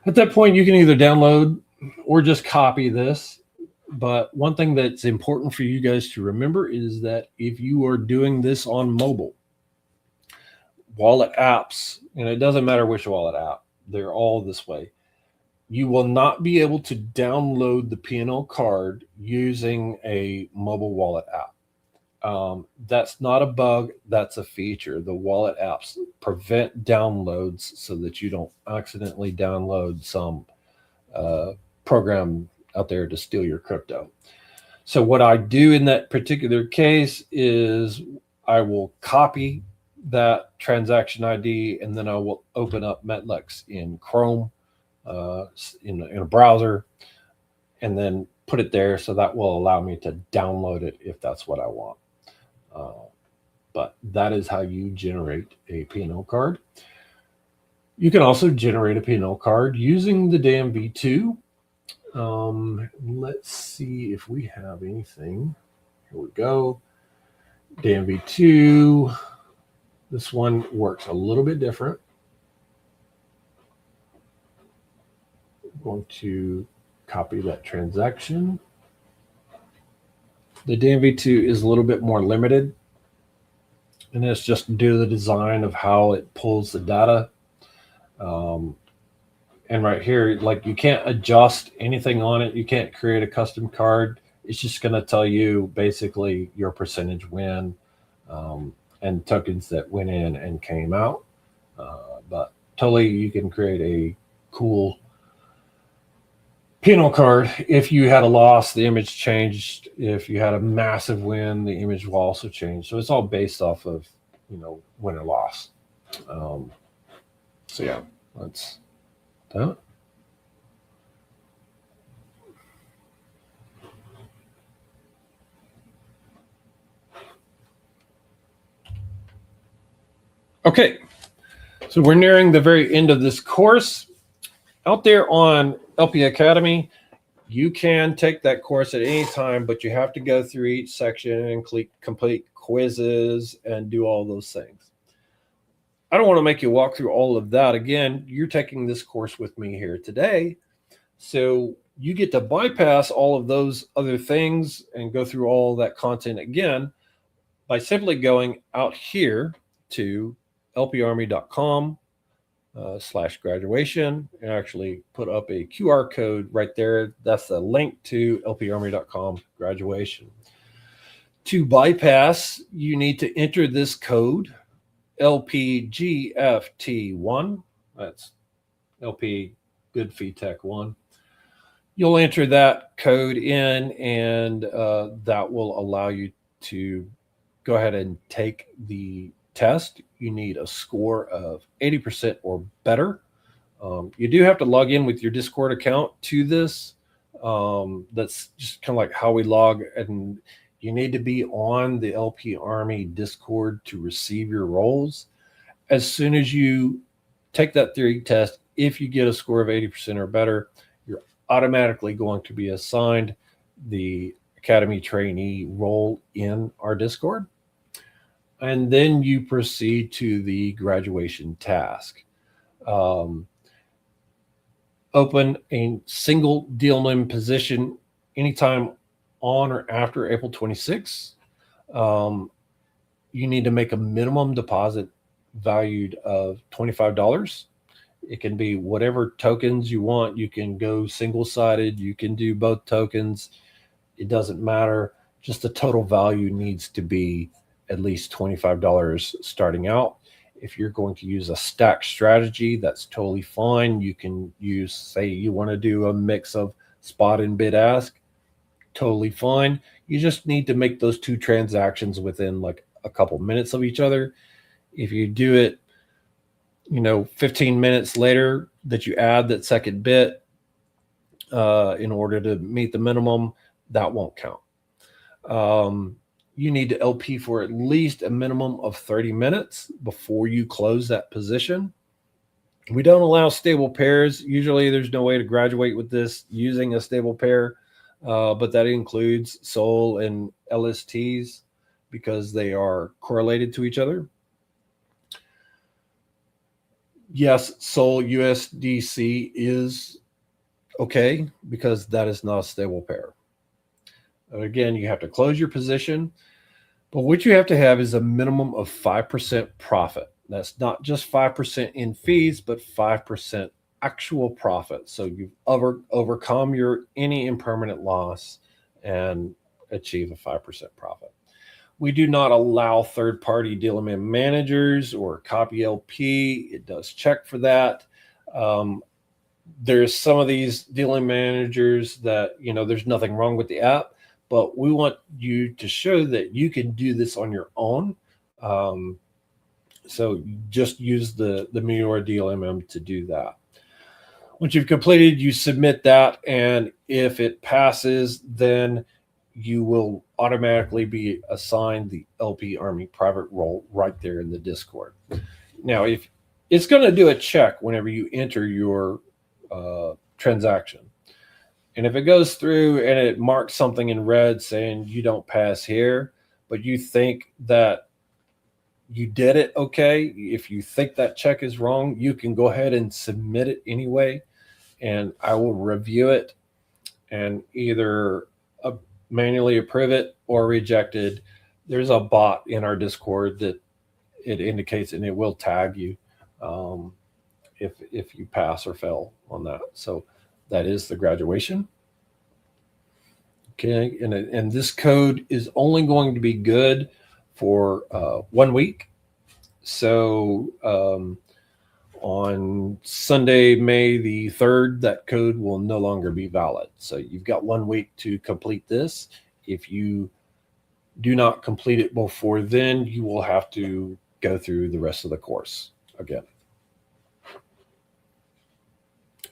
At that point, you can either download or just copy this. But one thing that's important for you guys to remember is that if you are doing this on mobile, wallet apps, and it doesn't matter which wallet app, they're all this way. You will not be able to download the P&L card using a mobile wallet app. That's not a bug, that's a feature. The wallet apps prevent downloads so that you don't accidentally download some program out there to steal your crypto. So what I do in that particular case is I will copy that transaction ID, and then I will open up Metlex in Chrome, in a browser, and then put it there. So that will allow me to download it if that's what I want. But that is how you generate a P&L card. You can also generate a P&L card using the damn V2. Let's see if we have anything. Here we go. Damn V2. This one works a little bit different. I'm going to copy that transaction. The damn V2 is a little bit more limited, and it's just due to the design of how it pulls the data. And right here, like, you can't adjust anything on it. You can't create a custom card. It's just going to tell you basically your percentage win, and tokens that went in and came out. But totally, you can create a cool P&L card. If you had a loss, the image changed. If you had a massive win, the image will also change. So it's all based off of, win or loss. So yeah, that's that. Okay, so we're nearing the very end of this course. Out there on LP Academy, you can take that course at any time, but you have to go through each section and complete quizzes and do all those things. I don't want to make you walk through all of that. Again, you're taking this course with me here today, so you get to bypass all of those other things and go through all that content again by simply going out here to lparmy.com /graduation, and actually put up a QR code right there. That's the link to lparmy.com graduation. To bypass, you need to enter this code, LPGFT1. That's LP Good Fee Tech 1. You'll enter that code in, and that will allow you to go ahead and take the test. You need a score of 80% or better. You do have to log in with your Discord account to this. That's just kind of like how we log, and you need to be on the LP Army Discord to receive your roles. As soon as you take that theory test, if you get a score of 80% or better, you're automatically going to be assigned the Academy trainee role in our Discord. and then you proceed to the graduation task. Um, Open a single DLM position anytime on or after April 26th. Um, you need to make a minimum deposit valued of $25. It can be whatever tokens you want. You can go single sided, you can do both tokens. It doesn't matter. Just the total value needs to be at least $25 starting out. If you're going to use a stack strategy, that's totally fine. You can use, say, you want to do a mix of spot and bid ask, totally fine. You just need to make those two transactions within like a couple minutes of each other. If you do it, 15 minutes later that you add that second bit in order to meet the minimum, that won't count. You need to LP for at least a minimum of 30 minutes before you close that position. We don't allow stable pairs. Usually there's no way to graduate with this using a stable pair, but that includes SOL and LSTs because they are correlated to each other. Yes, SOL USDC is okay because that is not a stable pair. Again, you have to close your position, but what you have to have is a minimum of 5% profit. That's not just 5% in fees, but 5% actual profit. So you've overcome your any impermanent loss and achieve a 5% profit. We do not allow third-party DLM managers or copy LP. It does check for that. There's some of these DLM managers that, there's nothing wrong with the app, but we want you to show that you can do this on your own. So just use the Meteora DLMM to do that. Once you've completed, you submit that, and if it passes, then you will automatically be assigned the LP Army private role right there in the Discord. Now, if it's going to do a check whenever you enter your transaction, and if it goes through and it marks something in red saying you don't pass here, but you think that you did it okay, if you think that check is wrong, you can go ahead and submit it anyway, and I will review it and either manually approve it or reject it. There's a bot in our Discord that it indicates, and it will tag you if you pass or fail on that. So that is the graduation. Okay, and this code is only going to be good for 1 week. So on Sunday, May the 3rd, that code will no longer be valid. So you've got 1 week to complete this. If you do not complete it before then, you will have to go through the rest of the course again.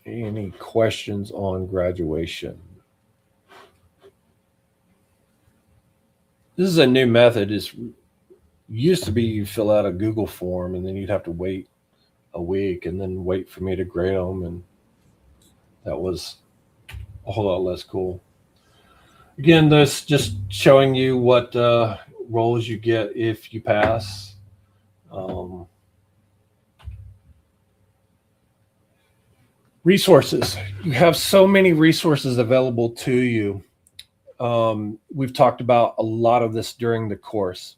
Any questions on graduation? This is a new method. It used to be you fill out a Google form and then you'd have to wait a week and then wait for me to grade them, and that was a whole lot less cool. Again, this just showing you what roles you get if you pass. Resources. You have so many resources available to you. We've talked about a lot of this during the course.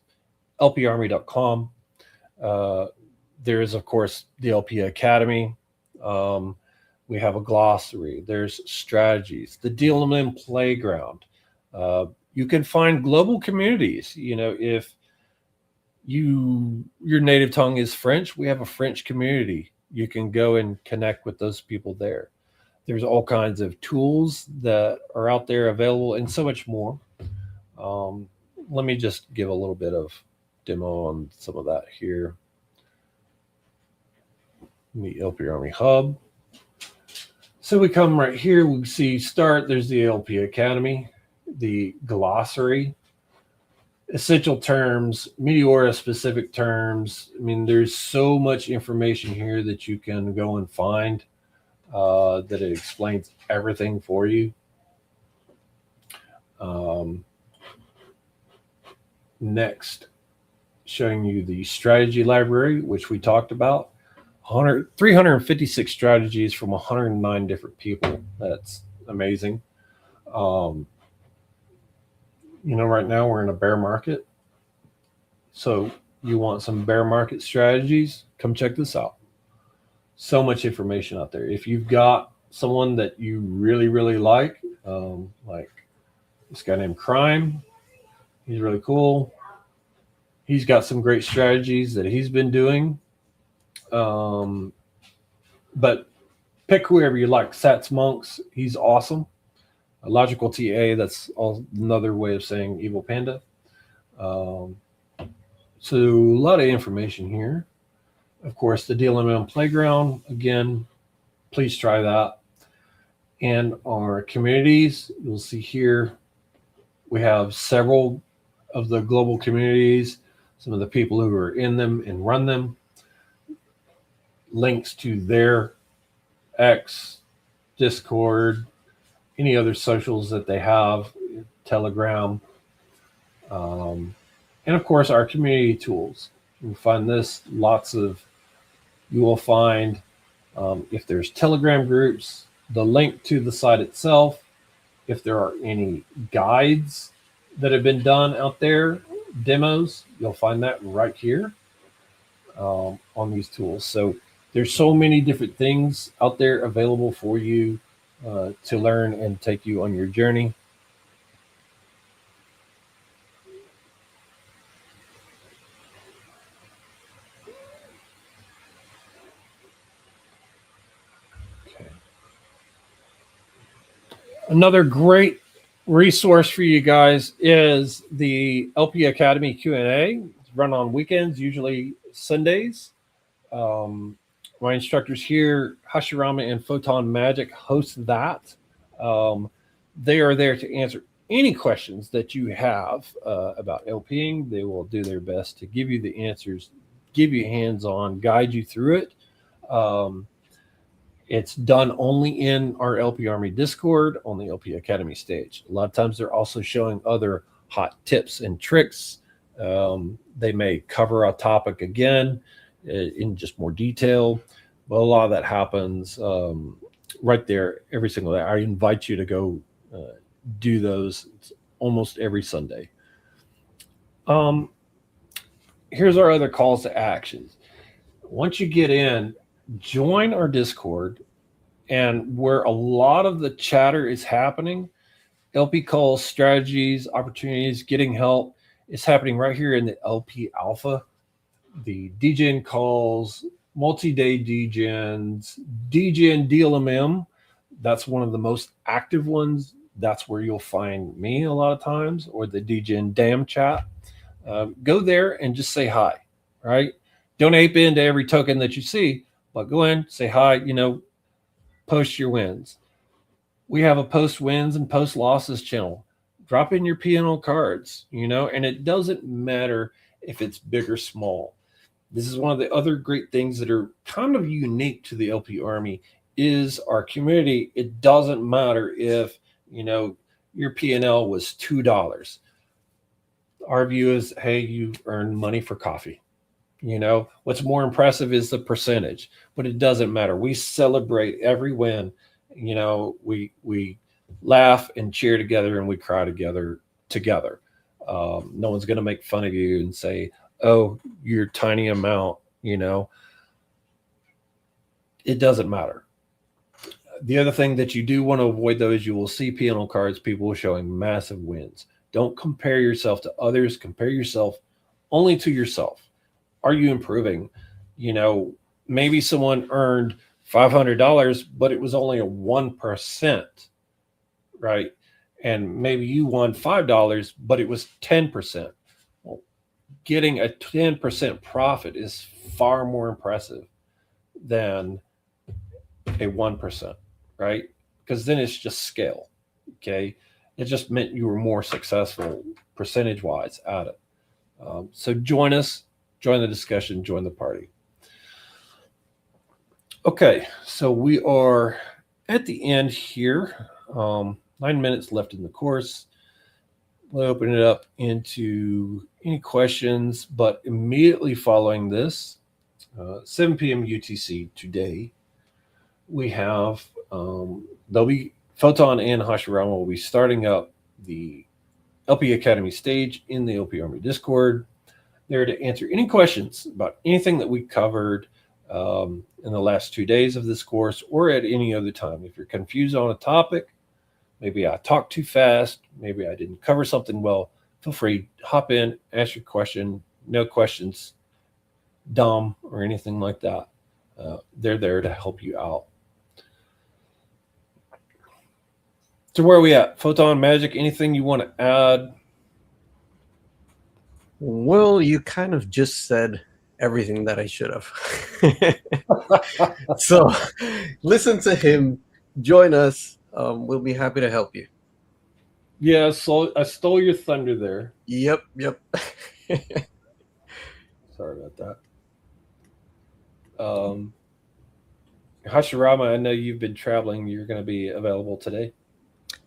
lparmy.com. There is, of course, the LP Academy. We have a glossary. There's strategies. The DLM Playground. You can find global communities. If your native tongue is French, we have a French community. You can go and connect with those people there. There's all kinds of tools that are out there available and so much more. Let me just give a little bit of demo on some of that here. The LP Army Hub. So we come right here, we see start, there's the LP Academy, the glossary, essential terms, Meteora specific terms. I mean, there's so much information here that you can go and find that it explains everything for you. Next, showing you the strategy library, which we talked about. 356 strategies from 109 different people. That's amazing. Right now we're in a bear market. So you want some bear market strategies? Come check this out. So much information out there. If you've got someone that you really, really like this guy named Crime, he's really cool. He's got some great strategies that he's been doing. But pick whoever you like. Sats Monks, he's awesome. Logical TA, that's another way of saying Evil Panda. So a lot of information here. Of course, the DLMM Playground, again, please try that. And our communities, you'll see here, we have several of the global communities, some of the people who are in them and run them, links to their X, Discord, any other socials that they have, Telegram, and of course our community tools. You can find this, you will find if there's Telegram groups, the link to the site itself, if there are any guides that have been done out there, demos, you'll find that right here on these tools. So there's so many different things out there available for you to learn and take you on your journey. Okay. Another great resource for you guys is the LP Academy Q&A. It's run on weekends, usually Sundays. My instructors here, Hashirama and Photon Magic, host that. They are there to answer any questions that you have about LPing. They will do their best to give you the answers, give you hands-on, guide you through it. It's done only in our LP Army Discord on the LP Academy stage. A lot of times they're also showing other hot tips and tricks. They may cover a topic again in just more detail, but a lot of that happens right there every single day. I invite you to go do those almost every Sunday. Here's our other calls to actions. Once you get in, join our Discord, and where a lot of the chatter is happening, LP calls, strategies, opportunities, getting help, is happening right here in the LP Alpha. The DGen calls, multi-day DGens, DGen DLMM, that's one of the most active ones. That's where you'll find me a lot of times, or the DGen DAM chat. Go there and just say hi, right? Don't ape into every token that you see, but go in, say hi, post your wins. We have a post wins and post losses channel. Drop in your P&L cards, and it doesn't matter if it's big or small. This is one of the other great things that are kind of unique to the LP Army is our community. It doesn't matter if, your P&L was $2. Our view is, hey, you earned money for coffee. What's more impressive is the percentage, but it doesn't matter. We celebrate every win. We laugh and cheer together and we cry together. No one's going to make fun of you and say, oh, your tiny amount, it doesn't matter. The other thing that you do want to avoid, though, is you will see P&L cards, people showing massive wins. Don't compare yourself to others. Compare yourself only to yourself. Are you improving? Maybe someone earned $500, but it was only a 1%, right? And maybe you won $5, but it was 10%. Well, getting a 10% profit is far more impressive than a 1%, right? Because then it's just scale, okay? It just meant you were more successful percentage-wise at it. So join us. Join the discussion, join the party. Okay, so we are at the end here. 9 minutes left in the course. We'll open it up into any questions, but immediately following this, 7 p.m. UTC today, we have there'll be Photon and Hashirama will be starting up the LP Academy stage in the LP Army Discord. There to answer any questions about anything that we covered in the last 2 days of this course or at any other time. If you're confused on a topic, maybe I talked too fast, maybe I didn't cover something well, feel free, hop in, ask your question. No questions, dumb or anything like that. They're there to help you out. So where are we at? Photon Magic, anything you want to add? Well, you kind of just said everything that I should have. So listen to him, join us. We'll be happy to help you. Yeah, so I stole your thunder there. Yep. Sorry about that. Hashirama, I know you've been traveling. You're going to be available today.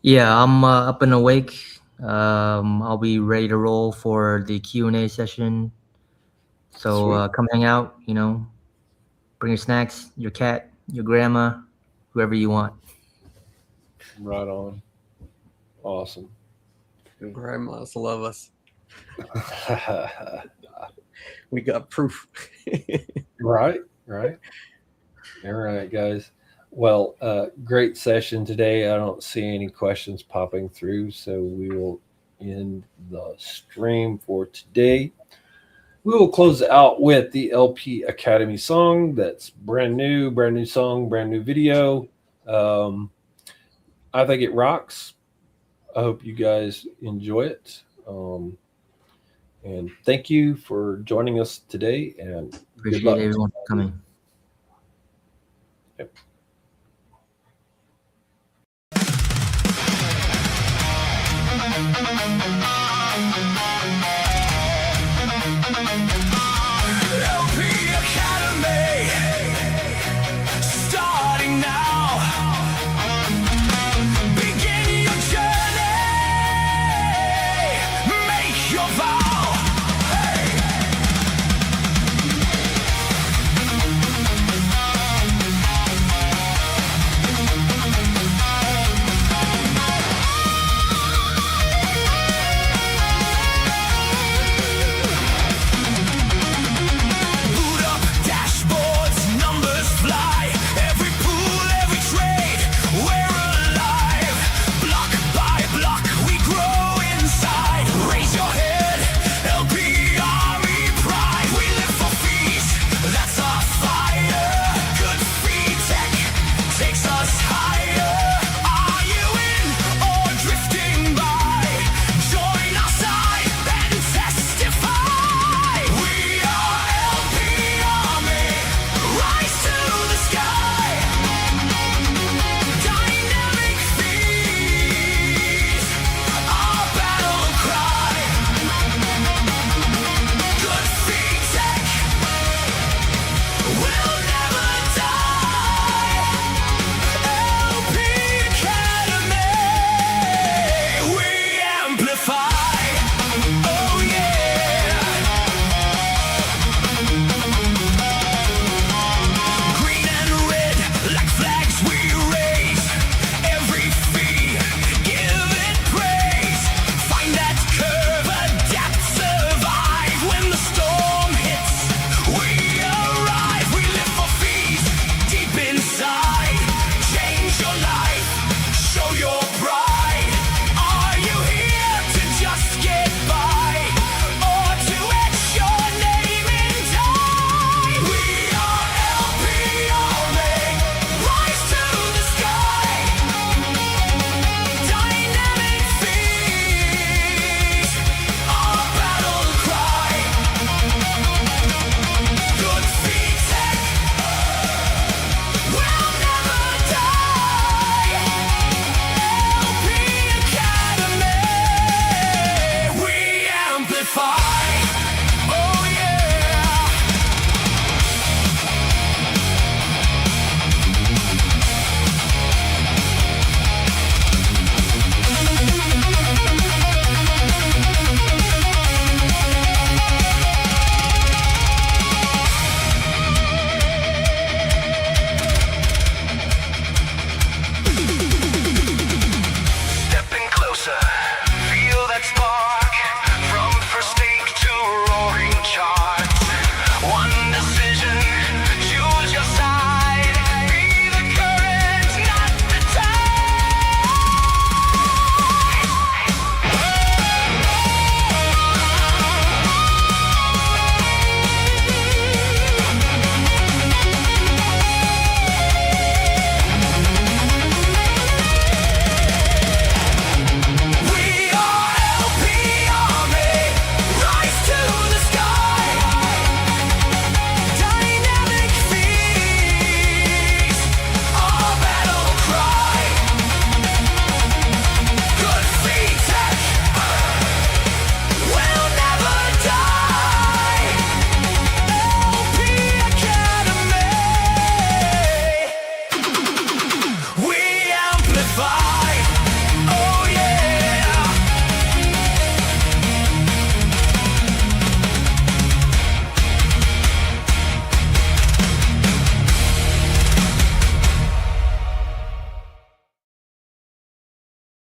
Yeah, I'm up and awake. I'll be ready to roll for the Q&A session. So come hang out, bring your snacks, your cat, your grandma, whoever you want. Right on. Awesome. Grandmas love us. We got proof. Right. All right, guys. Well, great session today. I don't see any questions popping through, so we will end the stream for today. We will close out with the LP Academy song. That's brand new song, brand new video. I think it rocks. I hope you guys enjoy it. And thank you for joining us today. And appreciate everyone coming. Yep.